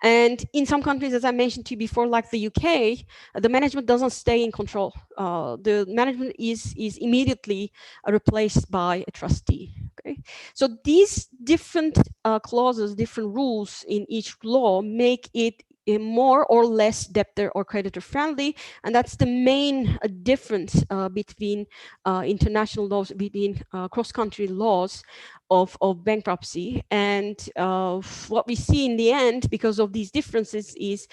And in some countries, as I mentioned to you before, like the UK, the management doesn't stay in control. The management is immediately replaced by a trustee. Okay, so these different clauses, different rules in each law make it more or less debtor or creditor friendly, and that's the main difference between international laws, between cross-country laws of bankruptcy. And what we see in the end, because of these differences, is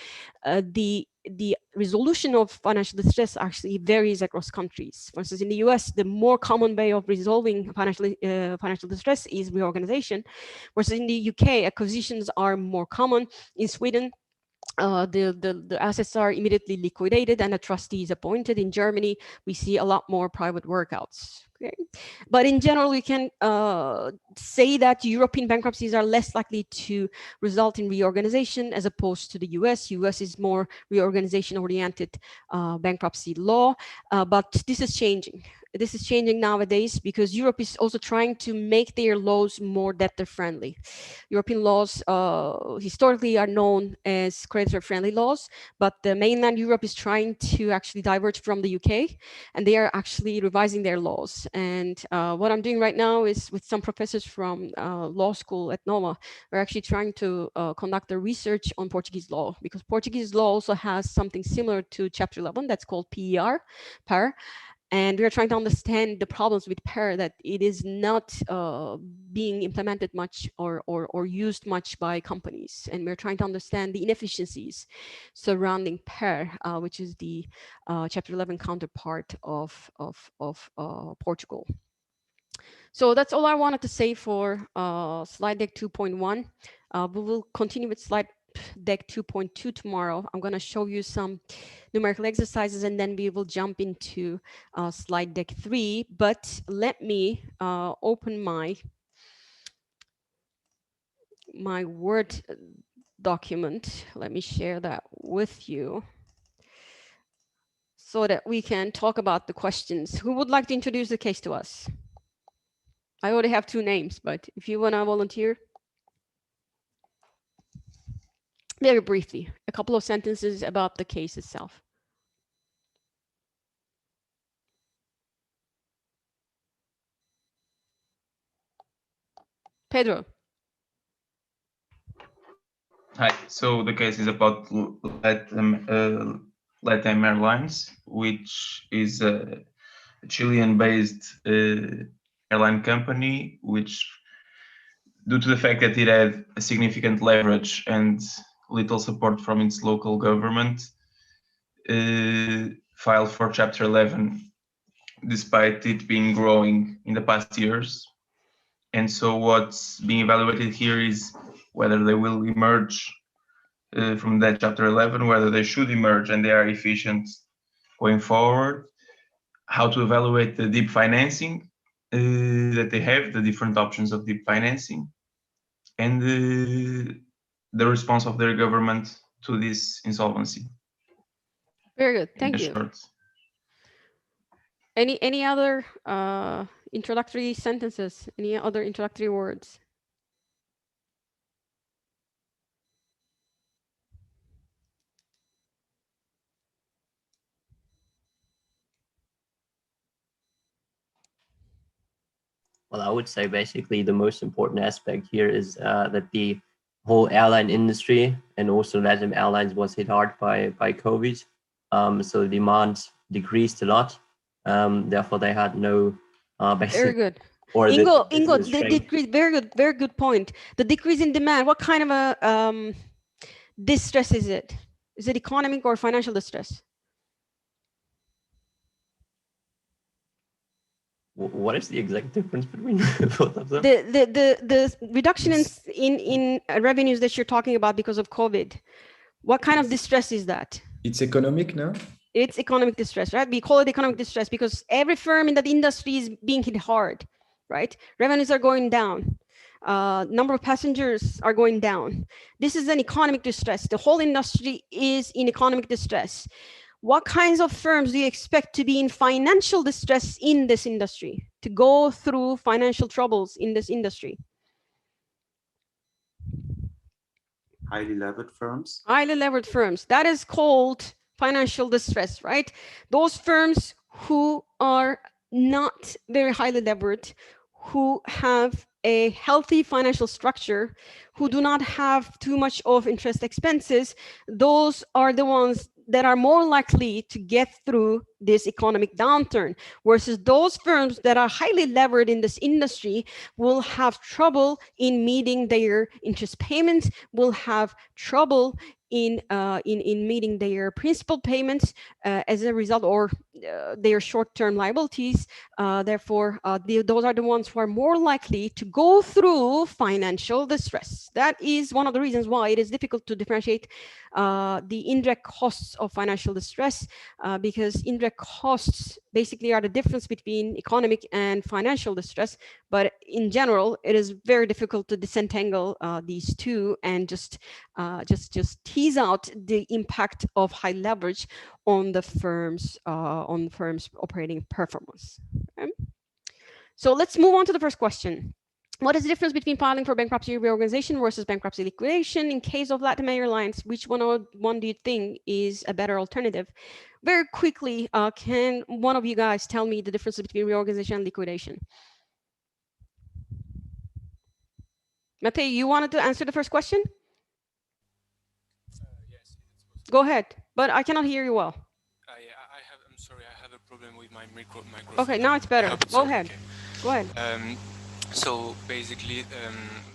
the the resolution of financial distress actually varies across countries. For instance, in the US, the more common way of resolving financial distress is reorganization, whereas in the UK, acquisitions are more common. In Sweden, the assets are immediately liquidated and a trustee is appointed. In Germany, we see a lot more private workouts. Okay. But in general, we can say that European bankruptcies are less likely to result in reorganization as opposed to the US. US is more reorganization-oriented bankruptcy law, but this is changing. This is changing nowadays because Europe is also trying to make their laws more debtor-friendly. European laws historically are known as creditor-friendly laws, but the mainland Europe is trying to actually diverge from the UK, and they are actually revising their laws. And what I'm doing right now is with some professors from law school at Nova, we're actually trying to conduct a research on Portuguese law, because Portuguese law also has something similar to Chapter 11 that's called PER. And we are trying to understand the problems with PER, that it is not being implemented much or used much by companies. And we're trying to understand the inefficiencies surrounding PER, which is the Chapter 11 counterpart of Portugal. So that's all I wanted to say for slide deck 2.1. We will continue with slide deck 2.2 tomorrow. I'm going to show you some numerical exercises and then we will jump into slide deck 3. But let me open my Word document. Let me share that with you so that we can talk about the questions. Who would like to introduce the case to us? I already have 2 names, but if you want to volunteer. Very briefly, a couple of sentences about the case itself. Pedro. Hi. So the case is about LATAM Airlines, which is a Chilean-based airline company, which, due to the fact that it had a significant leverage and little support from its local government, filed for Chapter 11, despite it being growing in the past years. And so what's being evaluated here is whether they will emerge from that Chapter 11, whether they should emerge and they are efficient going forward, how to evaluate the deep financing that they have, the different options of deep financing, and the response of their government to this insolvency. Very good, thank you. Short. Any other introductory sentences? Any other introductory words? Well, I would say basically the most important aspect here is that the whole airline industry and also LATAM Airlines was hit hard by COVID. So demand decreased a lot. Therefore, they had no basic. Very good. Or Ingo, the decrease. Very good point. The decrease in demand. What kind of a distress is it? Is it economic or financial distress? What is the exact difference between both of them? The reduction in revenues that you're talking about because of COVID. What kind of distress is that? It's economic now? It's economic distress, right? We call it economic distress because every firm in that industry is being hit hard, right? Revenues are going down. Number of passengers are going down. This is an economic distress. The whole industry is in economic distress. What kinds of firms do you expect to be in financial distress in this industry, to go through financial troubles in this industry? Highly levered firms. Highly levered firms. That is called financial distress, right? Those firms who are not very highly levered, who have a healthy financial structure, who do not have too much of interest expenses, those are the ones that are more likely to get through this economic downturn, versus those firms that are highly levered in this industry will have trouble in meeting their interest payments, will have trouble in meeting their principal payments as a result, or their short-term liabilities. Therefore, those are the ones who are more likely to go through financial distress. That is one of the reasons why it is difficult to differentiate the indirect costs of financial distress, because indirect costs basically are the difference between economic and financial distress. But in general, it is very difficult to disentangle these two and just tease out the impact of high leverage on the firm's operating performance. Okay? So let's move on to the first question. What is the difference between filing for bankruptcy reorganization versus bankruptcy liquidation? In case of Latin Airlines, which one do you think is a better alternative? Very quickly, can one of you guys tell me the difference between reorganization and liquidation? Mate, you wanted to answer the first question? Yes, go ahead, but I cannot hear you well. Yeah, I'm sorry, I have a problem with my microphone. Okay, now it's better. Go ahead. Okay. Go ahead. So basically,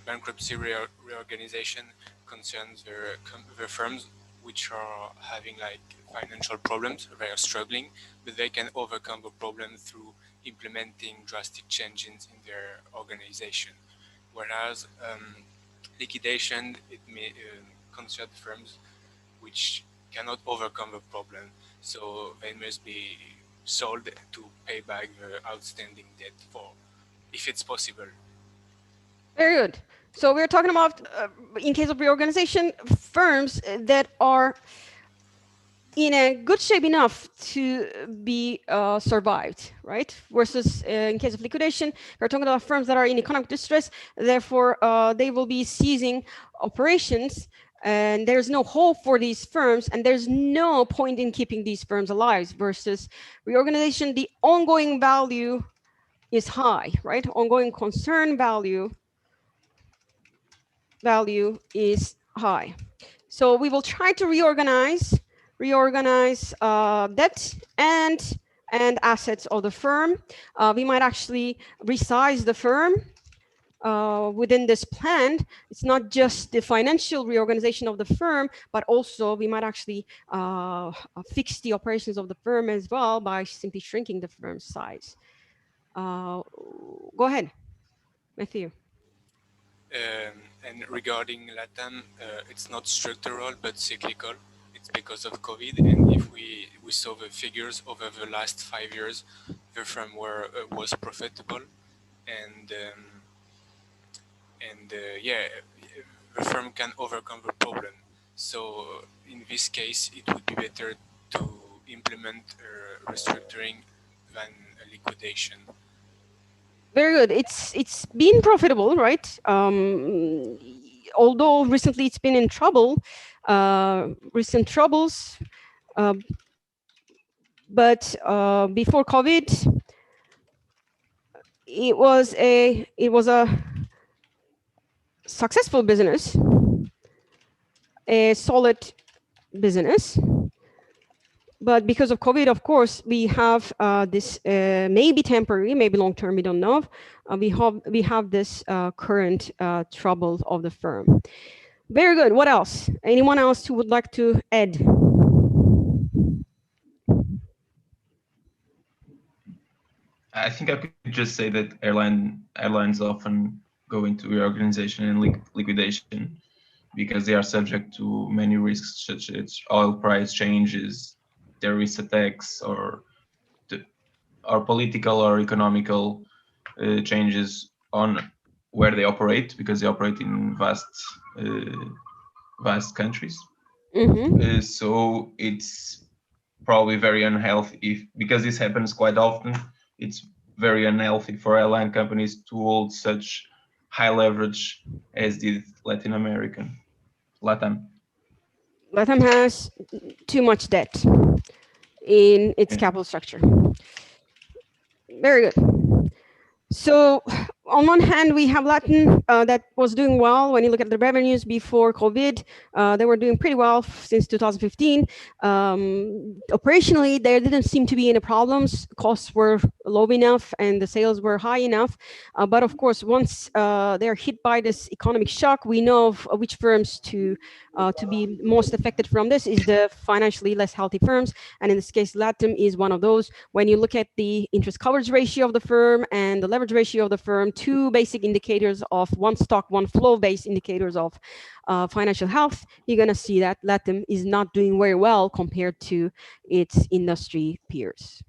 bankruptcy reorganization concerns the firms which are having like financial problems, they are struggling, but they can overcome the problem through implementing drastic changes in their organization. Whereas liquidation, it may concern firms which cannot overcome the problem, so they must be sold to pay back the outstanding debt for, if it's possible. Very good. So we're talking about, in case of reorganization, firms that are in a good shape enough to be survived, right? Versus in case of liquidation, we're talking about firms that are in economic distress, therefore they will be ceasing operations, and there's no hope for these firms, and there's no point in keeping these firms alive. Versus reorganization, the ongoing value is high, right? Ongoing concern value is high. So we will try to reorganize debt and assets of the firm. We might actually resize the firm within this plan. It's not just the financial reorganization of the firm, but also we might actually fix the operations of the firm as well by simply shrinking the firm's size. Go ahead, Matthew. And regarding LATAM, it's not structural but cyclical. It's because of COVID, and if we saw the figures over the last 5 years, the firm was profitable, and yeah, the firm can overcome the problem. So in this case, it would be better to implement restructuring than a liquidation. Very good. It's been profitable, right? Although recently it's been in trouble, recent troubles. But before COVID, it was a successful business, a solid business. But because of COVID, of course, we have this maybe temporary, maybe long term, we don't know. We have this current trouble of the firm. Very good. What else? Anyone else who would like to add? I think I could just say that airlines often go into reorganization and liquidation because they are subject to many risks, such as oil price changes, terrorist attacks, or political or economical changes on where they operate, because they operate in vast countries. Mm-hmm. So it's probably very unhealthy because this happens quite often. It's very unhealthy for airline companies to hold such high leverage as did LATAM. LATAM has too much debt in its capital structure. Very good. So on one hand, we have Latin that was doing well. When you look at the revenues before COVID, they were doing pretty well since 2015. Operationally, there didn't seem to be any problems. Costs were low enough and the sales were high enough. But of course, once they're hit by this economic shock, we know of which firms to be most affected from this is the financially less healthy firms. And in this case, Latin is one of those. When you look at the interest coverage ratio of the firm and the leverage ratio of the firm, two basic indicators of one stock, one flow based indicators of financial health, you're going to see that Latin is not doing very well compared to its industry peers.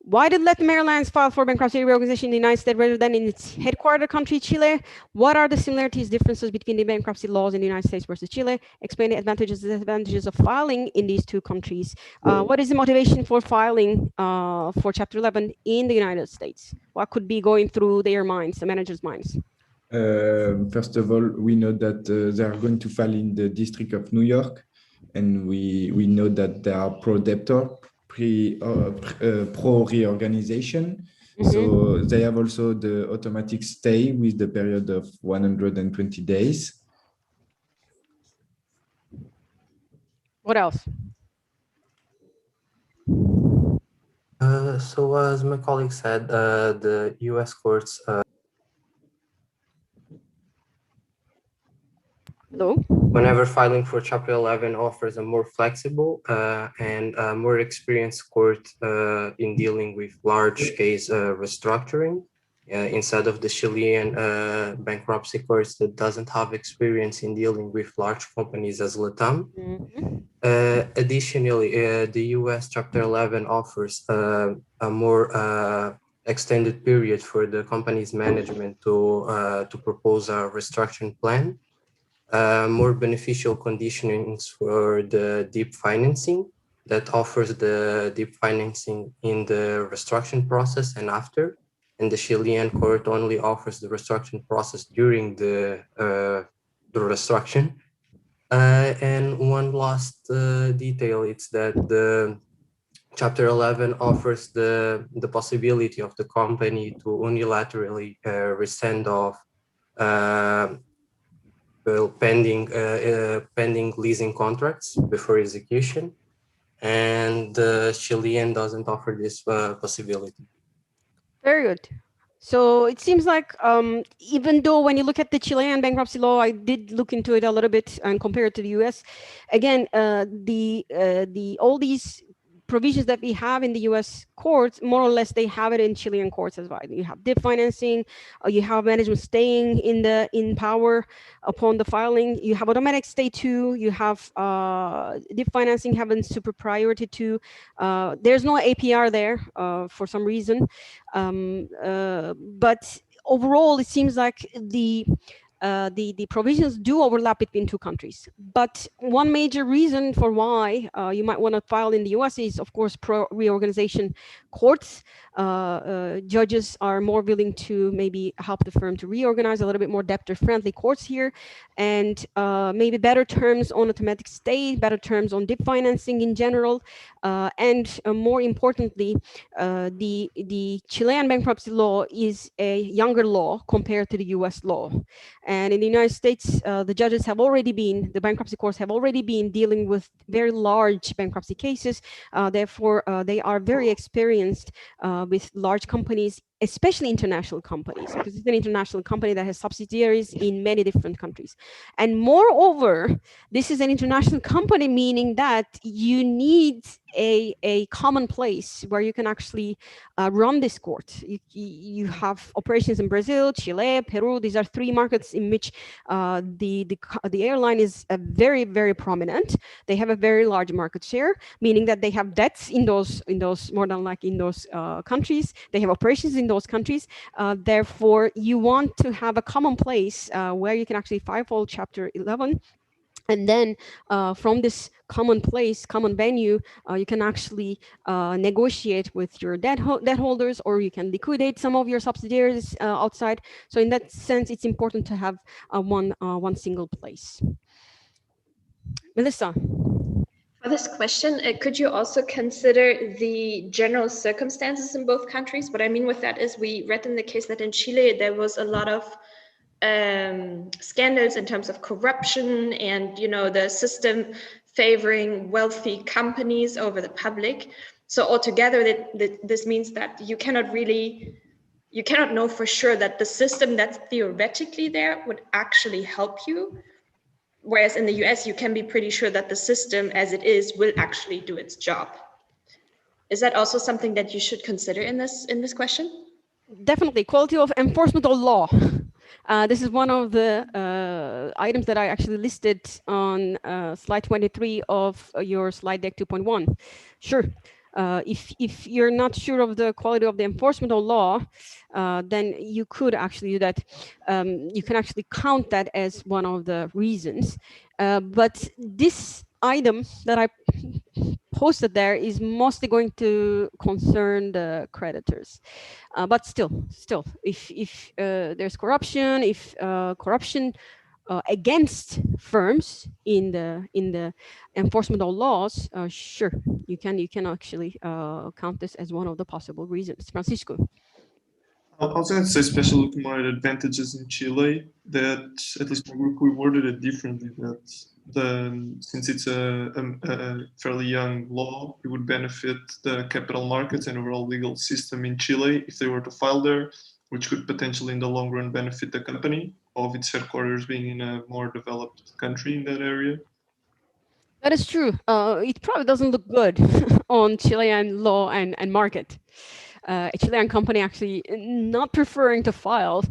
Why did Latin Airlines file for bankruptcy reorganization in the United States rather than in its headquarter country, Chile? What are the similarities, differences between the bankruptcy laws in the United States versus Chile? Explain the advantages and disadvantages of filing in these two countries. What is the motivation for filing for Chapter 11 in the United States? What could be going through their minds, the managers' minds? First of all, we know that they are going to file in the District of New York, and we know that they are pro-debtor, pro-reorganization. So they have also the automatic stay with the period of 120 days. What else? So as my colleague said, the U.S. courts whenever filing for Chapter 11 offers a more flexible and more experienced court in dealing with large case restructuring instead of the Chilean bankruptcy courts that doesn't have experience in dealing with large companies as LATAM. Additionally, the US Chapter 11 offers a more extended period for the company's management to propose a restructuring plan. More beneficial conditionings for the deep financing that offers the deep financing in the restructuring process and after. And the Chilean court only offers the restructuring process during the restructuring. And one last detail, it's that the Chapter 11 offers the possibility of the company to unilaterally rescind of pending leasing contracts before execution, and the Chilean doesn't offer this possibility. Very good. So it seems like even though when you look at the Chilean bankruptcy law, I did look into it a little bit and compare it to the US. Again, all these provisions that we have in the US courts, more or less, they have it in Chilean courts as well. You have dip financing, you have management staying in power upon the filing, you have automatic stay too, you have dip financing having super priority too. There's no APR there for some reason. But overall, it seems like the provisions do overlap between two countries. But one major reason for why you might want to file in the US is, of course, pro-reorganization courts. Judges are more willing to maybe help the firm to reorganize, a little bit more debtor-friendly courts here, and maybe better terms on automatic stay, better terms on dip financing in general, and more importantly, the Chilean bankruptcy law is a younger law compared to the US law. And in the United States, the judges have already been, the bankruptcy courts have already been dealing with very large bankruptcy cases. Therefore, they are very experienced with large companies, especially international companies, because it's an international company that has subsidiaries in many different countries. And moreover, this is an international company, meaning that you need a common place where you can actually run this court. You have operations in Brazil, Chile, Peru. These are three markets in which the airline is very, very prominent. They have a very large market share, meaning that they have debts in those more than like in those countries. They have operations in those countries. Therefore, you want to have a common place where you can actually file Chapter 11. And then from this common place, common venue, you can actually negotiate with your debt holders, or you can liquidate some of your subsidiaries outside. So in that sense, it's important to have one single place. Melissa. For this question, could you also consider the general circumstances in both countries? What I mean with that is we read in the case that in Chile, there was a lot of scandals in terms of corruption and, you know, the system favoring wealthy companies over the public. So altogether, this means that you cannot know for sure that the system that's theoretically there would actually help you. Whereas in the US, you can be pretty sure that the system as it is will actually do its job. Is that also something that you should consider in this question? Definitely, quality of enforcement of law. This is one of the items that I actually listed on slide 23 of your slide deck 2.1. Sure. If you're not sure of the quality of the enforcement of law, then you could actually do that. You can actually count that as one of the reasons. But this item that I posted there is mostly going to concern the creditors. But still, if there's corruption, if corruption against firms in the enforcement of laws, sure, you can actually count this as one of the possible reasons. Francisco. I was going to say, especially looking more at advantages in Chile, that at least my group, we worded it differently, that since it's a fairly young law, it would benefit the capital markets and overall legal system in Chile if they were to file there, which could potentially in the long run benefit the company of its headquarters being in a more developed country in that area. That is true. It probably doesn't look good on Chilean law and market. A Chilean company actually not preferring to file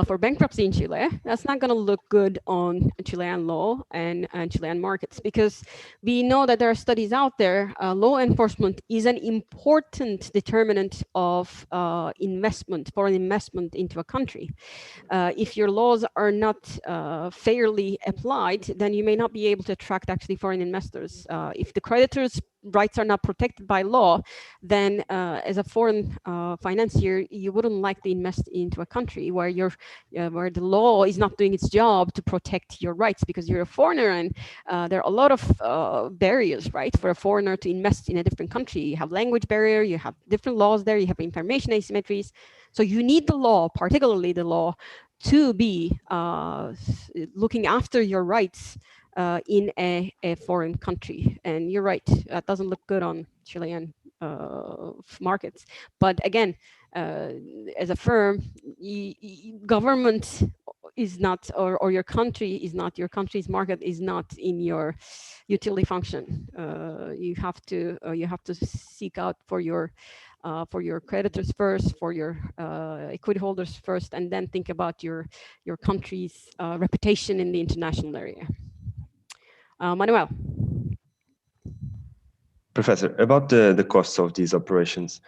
for bankruptcy in Chile, that's not going to look good on Chilean law and Chilean markets, because we know that there are studies out there. Law enforcement is an important determinant of investment, foreign investment into a country. If your laws are not fairly applied, then you may not be able to attract actually foreign investors. If the creditors' rights are not protected by law, then as a foreign financier, you wouldn't like to invest into a country where where the law is not doing its job to protect your rights, because you're a foreigner, and there are a lot of barriers, right, for a foreigner to invest in a different country. You have language barrier, you have different laws there, you have information asymmetries. So you need the law, particularly the law, to be looking after your rights in a foreign country. And you're right, that doesn't look good on Chilean markets. But again, as a firm, government is not, or your country is not, your country's market is not in your utility function. You have to seek out for your creditors first, for your equity holders first, and then think about your country's reputation in the international area. Manuel. Professor, about the costs of these operations,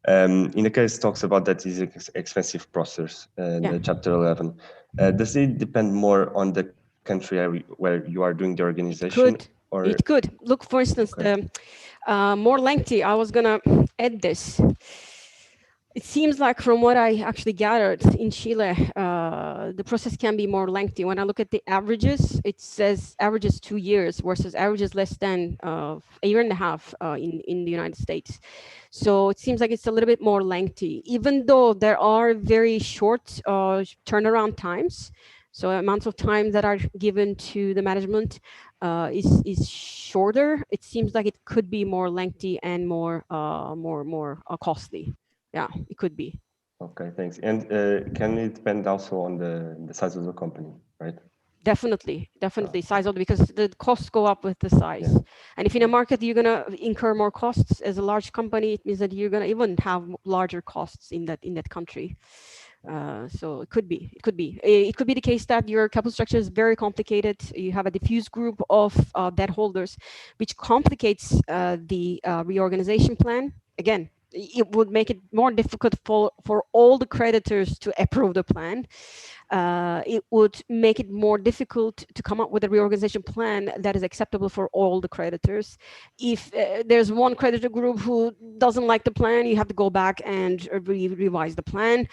in the case talks about that is expensive process in the chapter 11. Does it depend more on the country where you are doing the organization? It could. Look, for instance, okay, the more lengthy, I was gonna add this. It seems like from what I actually gathered in Chile, the process can be more lengthy. When I look at the averages, it says averages 2 years versus averages less than a year and a half in the United States. So it seems like it's a little bit more lengthy, even though there are very short turnaround times. So amounts of time that are given to the management is shorter. It seems like it could be more lengthy and more costly. Yeah, it could be. Okay, thanks. And can it depend also on the size of the company, right? Definitely, size of, because the costs go up with the size. Yeah. And if in a market you're gonna incur more costs as a large company, it means that you're gonna even have larger costs in that country. So it could be the case that your capital structure is very complicated. You have a diffuse group of debt holders, which complicates the reorganization plan. Again, it would make it more difficult for all the creditors to approve the plan. It would make it more difficult to come up with a reorganization plan that is acceptable for all the creditors. If there's one creditor group who doesn't like the plan, you have to go back and revise the plan.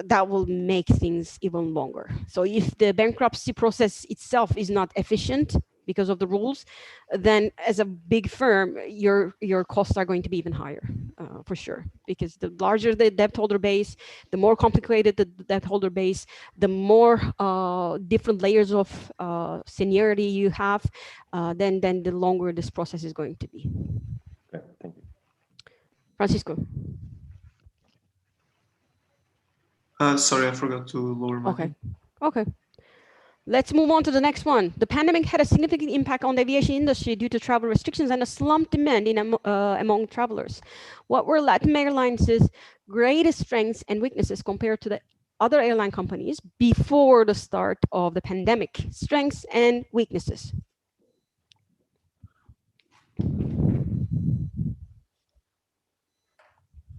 That will make things even longer. So if the bankruptcy process itself is not efficient, because of the rules, then as a big firm, your costs are going to be even higher, for sure. Because the larger the debt holder base, the more complicated the debt holder base, the more different layers of seniority you have, then the longer this process is going to be. Okay, thank you. Francisco. Sorry, I forgot to lower my hand. Okay. Let's move on to the next one. The pandemic had a significant impact on the aviation industry due to travel restrictions and a slumped demand among travelers. What were Latin Airlines' greatest strengths and weaknesses compared to the other airline companies before the start of the pandemic? Strengths and weaknesses.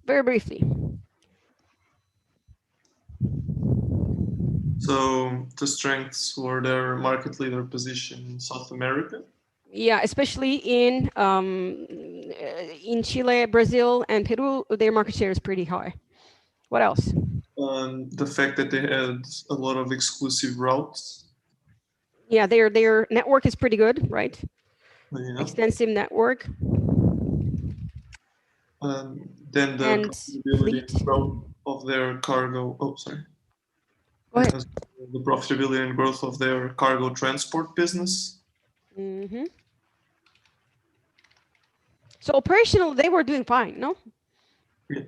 Very briefly. So the strengths were their market leader position in South America. Yeah, especially in Chile, Brazil, and Peru, their market share is pretty high. What else? The fact that they had a lot of exclusive routes. Yeah, their network is pretty good, right? Yeah. Extensive network. Then the profitability growth of their cargo. Oh, sorry. Go ahead. The profitability and growth of their cargo transport business. Mm-hmm. So operational, they were doing fine, no? Yeah.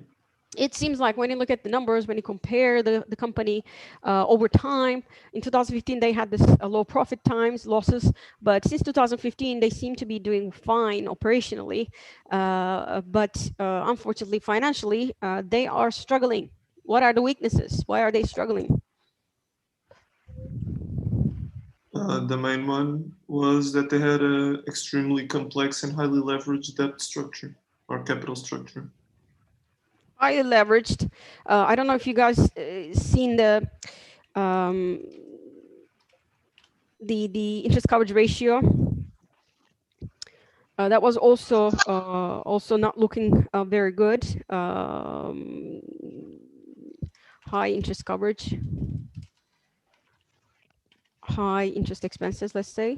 It seems like when you look at the numbers, when you compare the company over time, in 2015, they had this low profit times, losses, but since 2015, they seem to be doing fine operationally. But unfortunately, financially, they are struggling. What are the weaknesses? Why are they struggling? The main one was that they had an extremely complex and highly leveraged debt structure or capital structure. Highly leveraged. I don't know if you guys seen the interest coverage ratio. That was also not looking very good. High interest coverage, high interest expenses, let's say,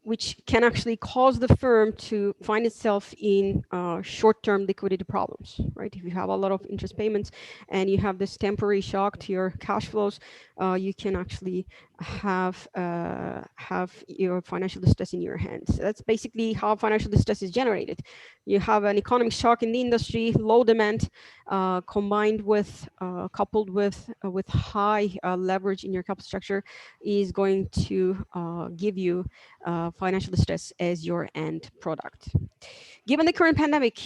which can actually cause the firm to find itself in short-term liquidity problems, right? If you have a lot of interest payments and you have this temporary shock to your cash flows, you can actually have your financial distress in your hands. So that's basically how financial distress is generated. You have an economic shock in the industry, low demand, combined with coupled with high leverage in your capital structure, is going to give you financial distress as your end product. Given the current pandemic,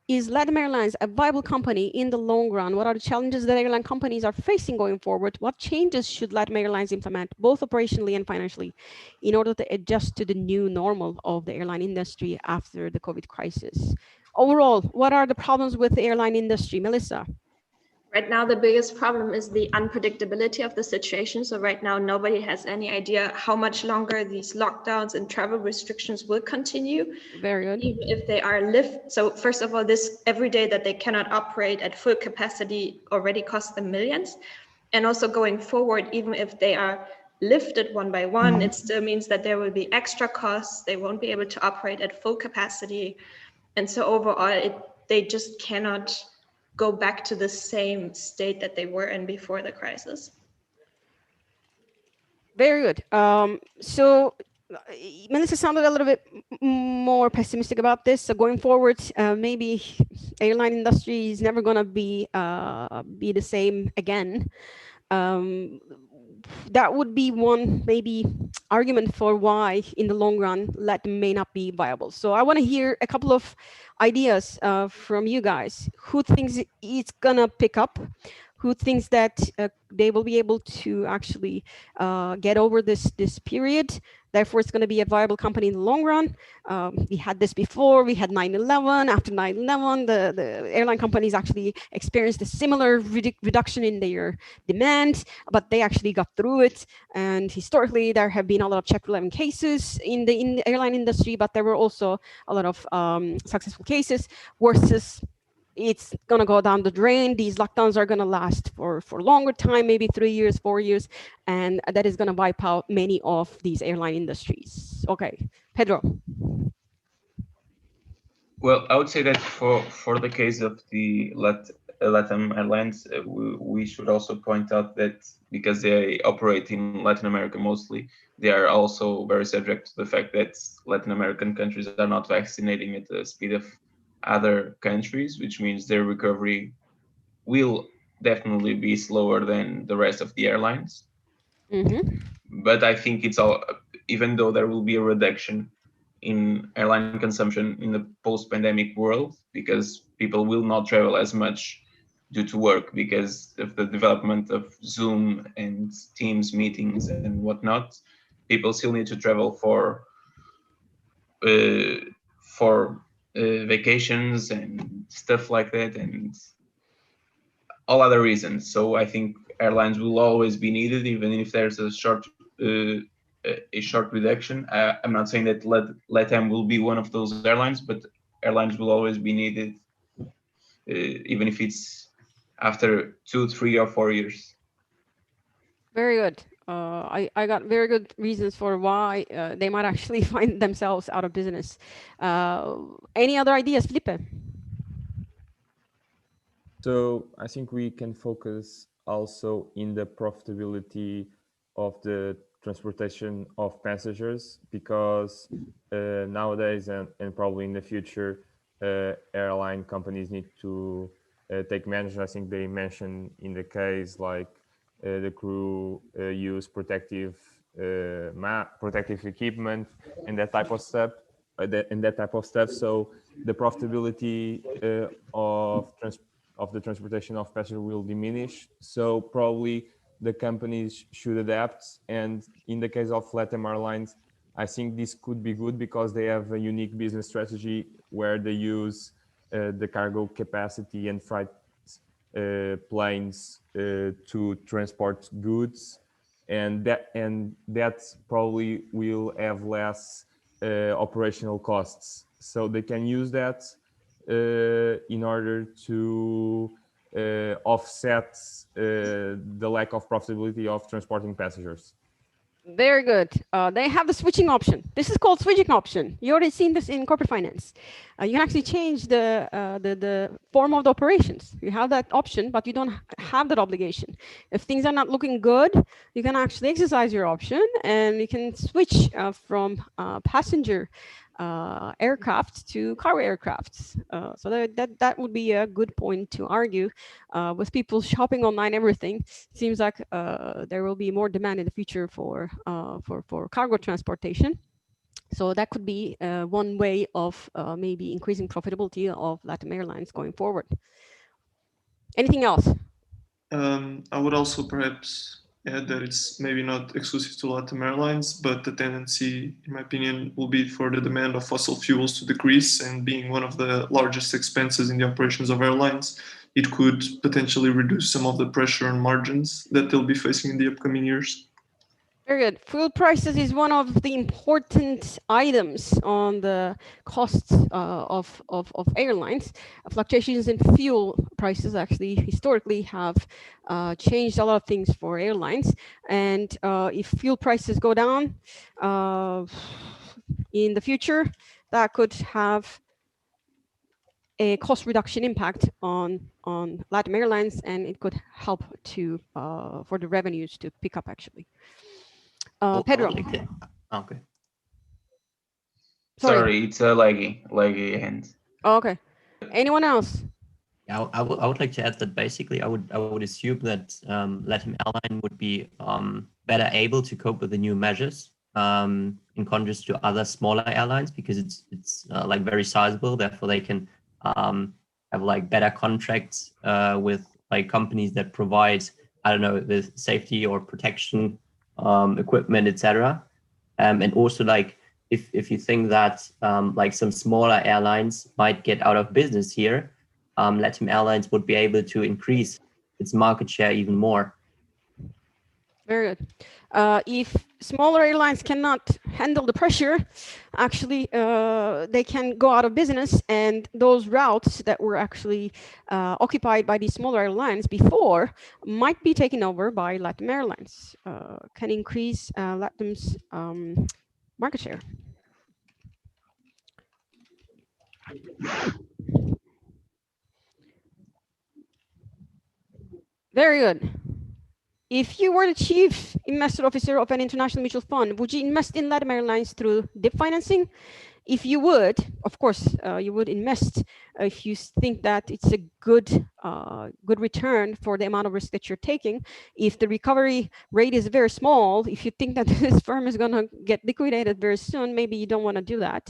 is LATAM Airlines a viable company in the long run? What are the challenges that airline companies are facing going forward? What changes should LATAM Airlines implement, both operationally and financially, in order to adjust to the new normal of the airline industry after the COVID crisis? Overall, what are the problems with the airline industry? Melissa? Right now, the biggest problem is the unpredictability of the situation. So right now, nobody has any idea how much longer these lockdowns and travel restrictions will continue. Very good. Even if they are lifted. So first of all, this every day that they cannot operate at full capacity already costs them millions. And also going forward, even if they are lifted one by one, it still means that there will be extra costs. They won't be able to operate at full capacity. And so overall, they just cannot go back to the same state that they were in before the crisis. Very good. So Melissa sounded a little bit more pessimistic about this. So going forward, maybe airline industry is never going to be the same again. That would be one maybe argument for why in the long run Latin may not be viable. So I want to hear a couple of ideas from you guys. Who thinks it's gonna pick up? Who thinks that they will be able to actually get over this period? Therefore, it's going to be a viable company in the long run. We had this before. We had 9/11. After 9/11, the airline companies actually experienced a similar reduction in their demand, but they actually got through it. And historically, there have been a lot of Chapter 11 cases in the airline industry, but there were also a lot of successful cases versus it's going to go down the drain. These lockdowns are going to last for longer time, maybe 3 years, 4 years, and that is going to wipe out many of these airline industries. Okay, Pedro. Well, I would say that for the case of the Latam Airlines, we should also point out that because they operate in Latin America mostly, they are also very subject to the fact that Latin American countries are not vaccinating at the speed of other countries, which means their recovery will definitely be slower than the rest of the airlines. But I think it's all, even though there will be a reduction in airline consumption in the post-pandemic world, because people will not travel as much due to work because of the development of Zoom and Teams meetings and whatnot. People still need to travel uh, for vacations and stuff like that, and all other reasons. So I think airlines will always be needed, even if there's uh, a short reduction. I'm not saying that LATAM will be one of those airlines, but airlines will always be needed, even if it's after 2, 3, or 4 years. Very good. I got very good reasons for why they might actually find themselves out of business. Any other ideas, Felipe? So I think we can focus also in the profitability of the transportation of passengers, because nowadays and probably in the future, airline companies need to take measures. I think they mentioned in the case like the crew use protective protective equipment and that type of stuff. So the profitability of the transportation of passengers will diminish. So probably the companies should adapt. And in the case of LATAM Airlines, I think this could be good because they have a unique business strategy where they use the cargo capacity and freight planes to transport goods, and that probably will have less operational costs. So they can use that in order to offset the lack of profitability of transporting passengers. Very good. They have the switching option. This is called switching option. You already seen this in corporate finance. You can actually change the form of the operations. You have that option, but you don't have that obligation. If things are not looking good, you can actually exercise your option and you can switch from passenger aircraft to cargo aircrafts. So that would be a good point to argue. With people shopping online, everything seems like there will be more demand in the future for cargo transportation. So that could be one way of maybe increasing profitability of LATAM Airlines going forward. Anything else? I would also perhaps add that it's maybe not exclusive to LATAM Airlines, but the tendency, in my opinion, will be for the demand of fossil fuels to decrease, and being one of the largest expenses in the operations of airlines, it could potentially reduce some of the pressure on margins that they'll be facing in the upcoming years. Very good. Fuel prices is one of the important items on the costs of airlines. Fluctuations in fuel prices actually historically have changed a lot of things for airlines. And if fuel prices go down in the future, that could have a cost reduction impact on LATAM Airlines, and it could help to for the revenues to pick up actually. Pedro. Okay. Sorry, it's a laggy hand. Oh, okay. Anyone else? Yeah, I would like to add that basically I would assume that LATAM Airline would be better able to cope with the new measures in contrast to other smaller airlines, because it's like very sizable. Therefore, they can have like better contracts with like companies that provide, I don't know, the safety or protection equipment, etc. And also like if you think that like some smaller airlines might get out of business here, LATAM Airlines would be able to increase its market share even more. Very good. If smaller airlines cannot handle the pressure, actually they can go out of business, and those routes that were actually occupied by these smaller airlines before might be taken over by LATAM Airlines, can increase LATAM's market share. Very good. If you were the chief investor officer of an international mutual fund, would you invest in LATAM Airlines through DIP financing? If you would, of course, you would invest if you think that it's a good return for the amount of risk that you're taking. If the recovery rate is very small, if you think that this firm is going to get liquidated very soon, maybe you don't want to do that.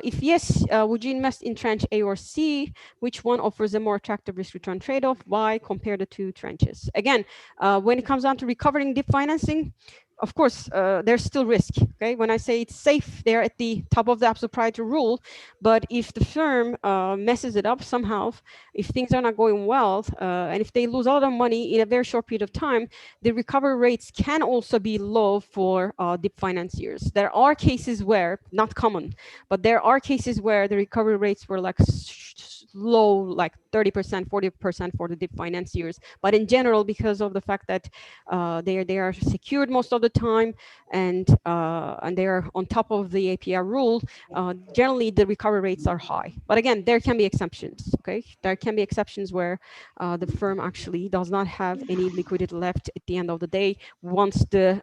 If yes, would you invest in tranche A or C? Which one offers a more attractive risk-return trade-off? Why compare the two tranches? Again, when it comes down to recovering DIP financing, of course, there's still risk. Okay, when I say it's safe, they're at the top of the absolute priority rule. But if the firm messes it up somehow, if things are not going well, and if they lose all their money in a very short period of time, the recovery rates can also be low for DIP financiers. There are cases where, not common, but there are cases where the recovery rates were like low, like 30%, 40% for the DIP financiers. But in general, because of the fact that they are secured most of the time, and they are on top of the APR rule, generally the recovery rates are high. But again, there can be exceptions. Okay, there can be exceptions where the firm actually does not have any liquidity left at the end of the day once the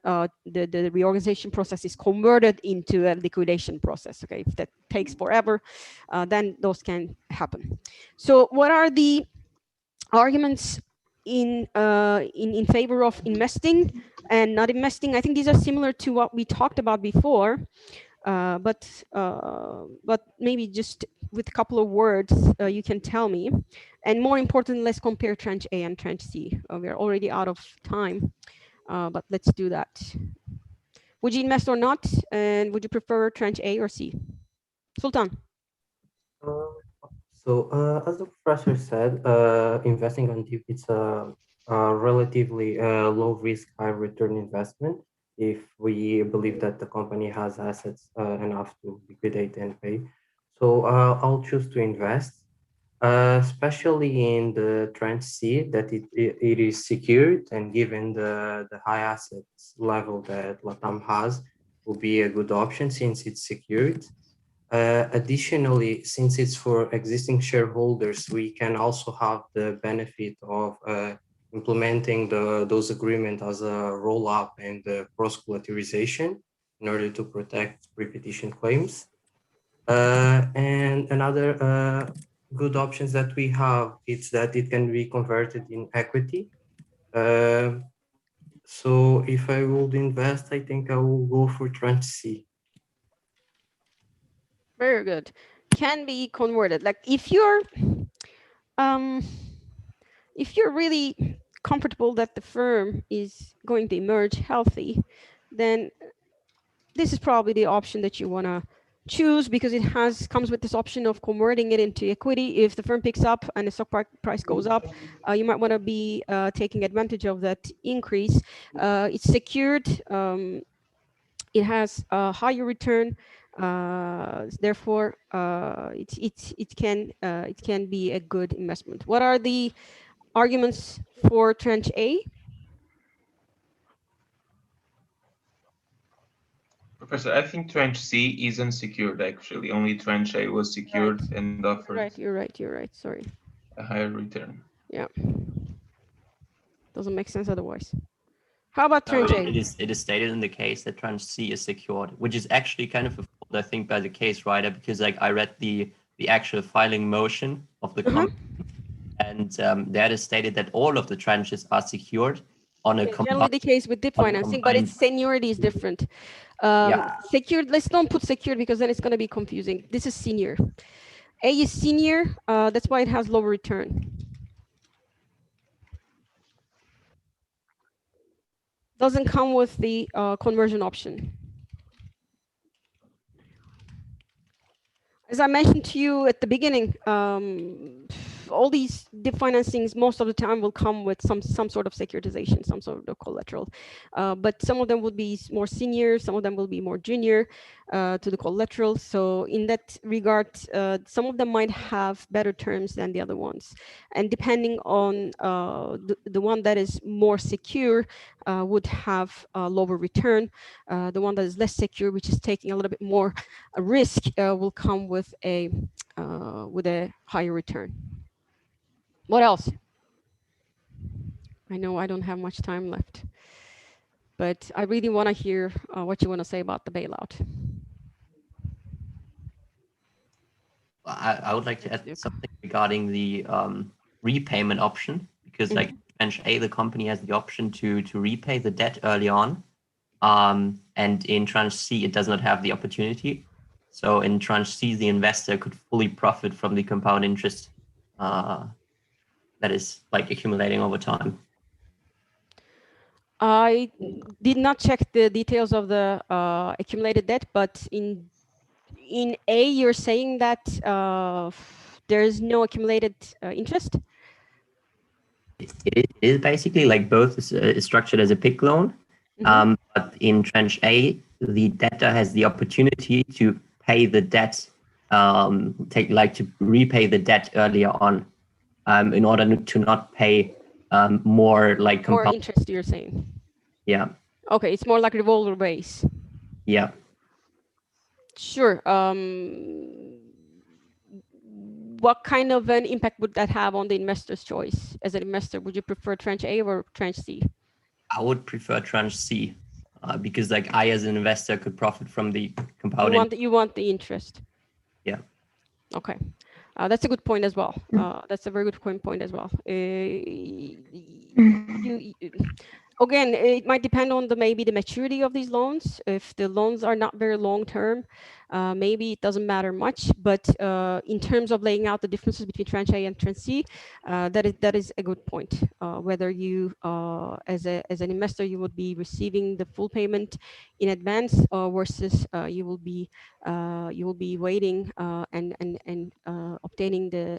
reorganization process is converted into a liquidation process. Okay, if that takes forever, then those can happen. So what are the arguments in favor of investing and not investing? I think these are similar to what we talked about before, but maybe just with a couple of words you can tell me. And more important, let's compare tranche A and tranche C. We're already out of time, but let's do that. Would you invest or not? And would you prefer tranche A or C? Sultan. As the professor said, investing on DIP, it's a relatively low risk, high return investment if we believe that the company has assets enough to liquidate and pay. So I'll choose to invest, especially in the tranche C, that it is secured, and given the high assets level that LATAM has, will be a good option since it's secured. Additionally, since it's for existing shareholders, we can also have the benefit of implementing those agreements as a roll-up and cross-collateralization in order to protect repetition claims. And another good options that we have is that it can be converted in equity. So if I would invest, I think I will go for tranche C. Very good. Can be converted. Like if you're really comfortable that the firm is going to emerge healthy, then this is probably the option that you want to choose, because it comes with this option of converting it into equity. If the firm picks up and the stock price goes up, you might want to be taking advantage of that increase. It's secured. It has a higher return. Therefore, it can be a good investment. What are the arguments for tranche A? Professor, I think tranche C is unsecured actually. Only tranche A was secured and offered. You're right. Sorry. A higher return. Yeah. Doesn't make sense otherwise. How about tranche A? It is stated in the case that tranche C is secured, which is actually kind of a fault, I think, by the case writer, because like I read the actual filing motion of the company, and that is stated that all of the tranches are secured on a generally the case with DIP financing, but its seniority is different. Secured, let's don't put secured because then it's going to be confusing. This is senior. A is senior, that's why it has lower return. Doesn't come with the conversion option. As I mentioned to you at the beginning, all these dip financings most of the time will come with some sort of securitization, some sort of collateral, but some of them will be more senior, some of them will be more junior to the collateral. So in that regard, some of them might have better terms than the other ones, and depending on the one that is more secure would have a lower return. The one that is less secure, which is taking a little bit more risk, will come with a higher return. What else? I know I don't have much time left, but I really want to hear what you want to say about the bailout. I would like to add something regarding the repayment option, because like tranche A, the company has the option to repay the debt early on. And in tranche C, it does not have the opportunity. So in tranche C, the investor could fully profit from the compound interest that is like accumulating over time. I did not check the details of the accumulated debt, but in A, you're saying that there is no accumulated interest? It is basically like both is structured as a PIK loan, but in tranche A, the debtor has the opportunity to pay the debt, to repay the debt earlier on, in order to not pay more like more interest, you're saying? Yeah. Okay, it's more like revolver base. Yeah. Sure. What kind of an impact would that have on the investor's choice? As an investor, would you prefer tranche A or tranche C? I would prefer tranche C, because like I, as an investor, could profit from the compounding. You want the interest. Yeah. Okay. That's a good point as well. That's a very good point as well. Again, it might depend on maybe the maturity of these loans. If the loans are not very long term, maybe it doesn't matter much. But in terms of laying out the differences between tranche A and tranche C, that is a good point. Whether you, as an investor, you would be receiving the full payment in advance, versus you will be waiting and obtaining the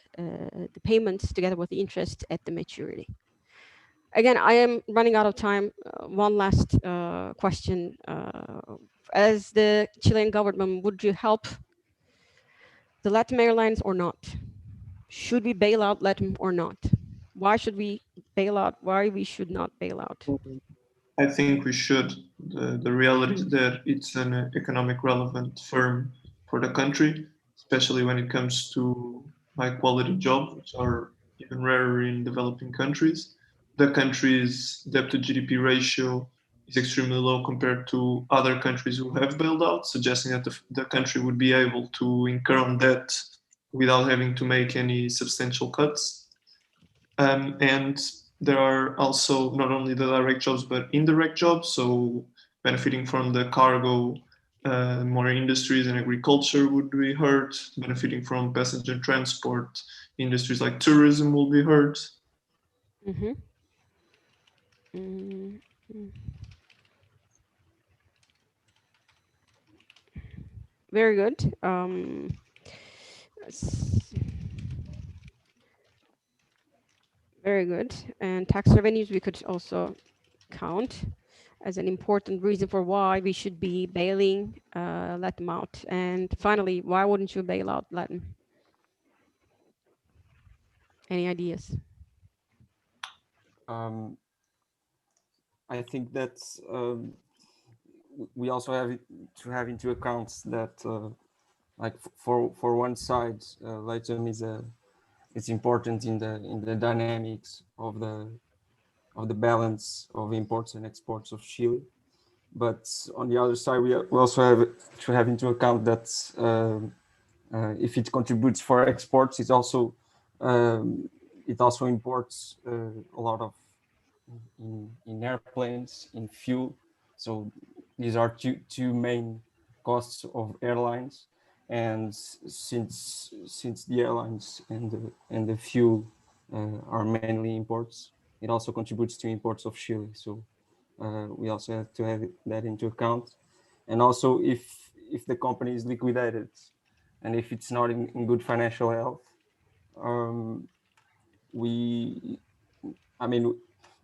payments together with the interest at the maturity. Again, I am running out of time. One last question. As the Chilean government, would you help the LATAM airlines or not? Should we bail out LATAM or not? Why should we bail out? Why we should not bail out? I think we should. The reality is that it's an economic relevant firm for the country, especially when it comes to high quality jobs, which are even rarer in developing countries. The country's debt to GDP ratio is extremely low compared to other countries who have bailed out, suggesting that the country would be able to incur on debt without having to make any substantial cuts. And there are also not only the direct jobs, but indirect jobs. So benefiting from the cargo, more industries and agriculture would be hurt. Benefiting from passenger transport, industries like tourism will be hurt. Mm-hmm. Mm-hmm. Very good. Very good. And tax revenues we could also count as an important reason for why we should be bailing LATAM out. And finally, why wouldn't you bail out LATAM? Any ideas? I think that we also have to have into account that, like for one side, LATAM it's important in the dynamics of the balance of imports and exports of Chile. But on the other side, we also have to have into account that if it contributes for exports, it also imports a lot of in airplanes, in fuel. So these are two main costs of airlines, and since the airlines and the fuel are mainly imports, it also contributes to imports of Chile. So we also have to have that into account. And also, if the company is liquidated and if it's not in good financial health, I mean,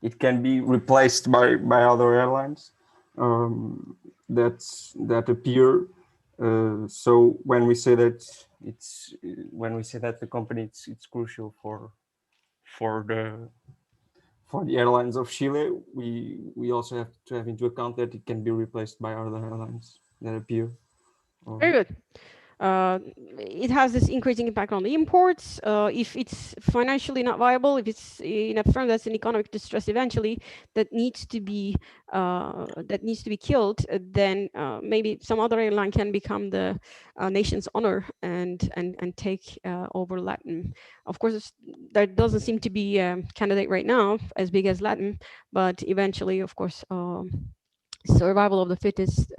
it can be replaced by other airlines that appear. So when we say that the company it's crucial for the airlines of Chile, we also have to have into account that it can be replaced by other airlines that appear. Very good. It has this increasing impact on the imports. If it's financially not viable, if it's in a firm that's in economic distress eventually, that needs to be killed, then maybe some other airline can become the nation's honor and take over Latin. Of course, there doesn't seem to be a candidate right now as big as Latin, but eventually, of course. Survival of the fittest.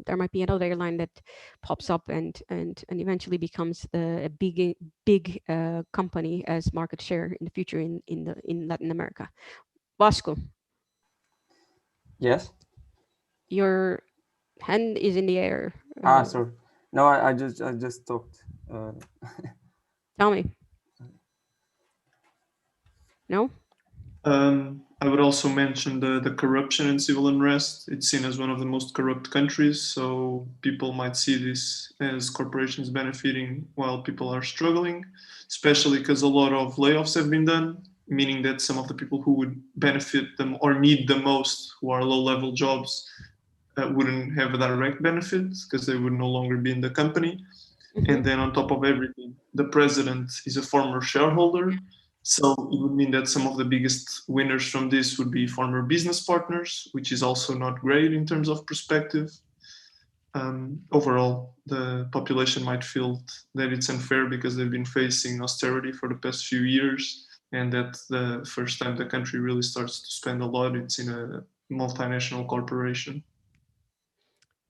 There might be another airline that pops up and eventually becomes a big company as market share in the future in Latin America. Vasco. Yes. Your hand is in the air. Sorry. No, I just talked. Tell me. No. I would also mention the corruption and civil unrest. It's seen as one of the most corrupt countries, so people might see this as corporations benefiting while people are struggling, especially because a lot of layoffs have been done, meaning that some of the people who would benefit them or need the most, who are low-level jobs, wouldn't have a direct benefit because they would no longer be in the company. Mm-hmm. And then on top of everything, the president is a former shareholder. So it would mean that some of the biggest winners from this would be former business partners, which is also not great in terms of perspective. Overall, the population might feel that it's unfair because they've been facing austerity for the past few years, and that the first time the country really starts to spend a lot, it's in a multinational corporation.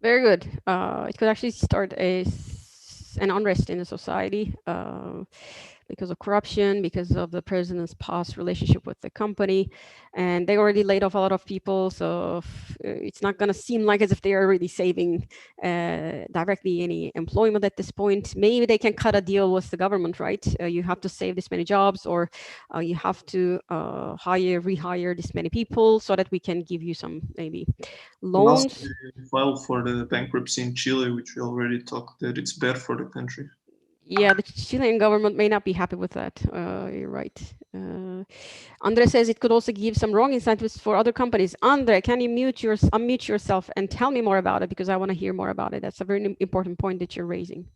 Very good. It could actually start an unrest in the society because of corruption, because of the president's past relationship with the company, and they already laid off a lot of people. So it's not going to seem like as if they are really saving directly any employment at this point. Maybe they can cut a deal with the government, right? You have to save this many jobs, or you have to rehire this many people so that we can give you some maybe loans. File for the bankruptcy in Chile, which we already talked that it's bad for the country. Yeah, the Chilean government may not be happy with that. You're right. Andre says it could also give some wrong incentives for other companies. Andre, can you unmute yourself and tell me more about it, because I want to hear more about it. That's a very important point that you're raising.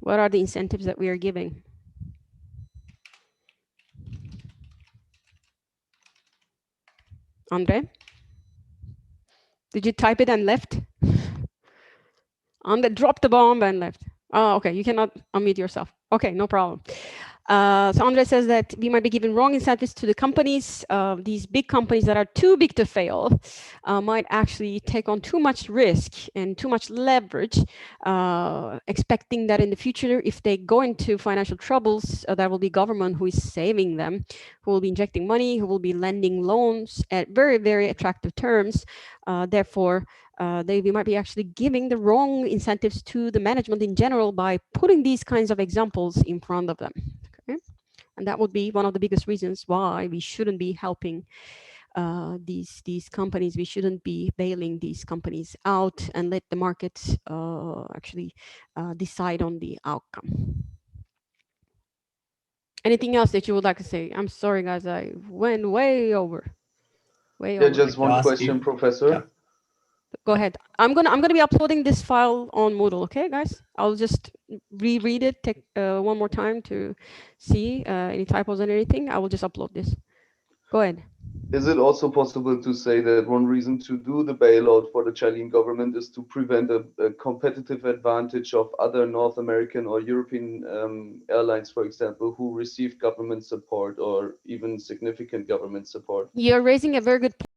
What are the incentives that we are giving? Andre? Did you type it and left? Andre dropped the bomb and left. Oh, okay, you cannot unmute yourself. Okay, no problem. So Andre says that we might be giving wrong incentives to the companies. These big companies that are too big to fail might actually take on too much risk and too much leverage, expecting that in the future, if they go into financial troubles, there will be government who is saving them, who will be injecting money, who will be lending loans at very, very attractive terms. Therefore, we might be actually giving the wrong incentives to the management in general by putting these kinds of examples in front of them. Okay? And that would be one of the biggest reasons why we shouldn't be helping these companies. We shouldn't be bailing these companies out and let the market actually decide on the outcome. Anything else that you would like to say? I'm sorry, guys, I went way over. Yeah, just one question, Professor. Yeah. Go ahead. I'm gonna be uploading this file on Moodle. Okay, guys. I'll just reread it, take one more time to see any typos and anything. I will just upload this. Go ahead. Is it also possible to say that one reason to do the bailout for the Chilean government is to prevent a competitive advantage of other North American or European airlines, for example, who received government support or even significant government support? You're raising a very good point.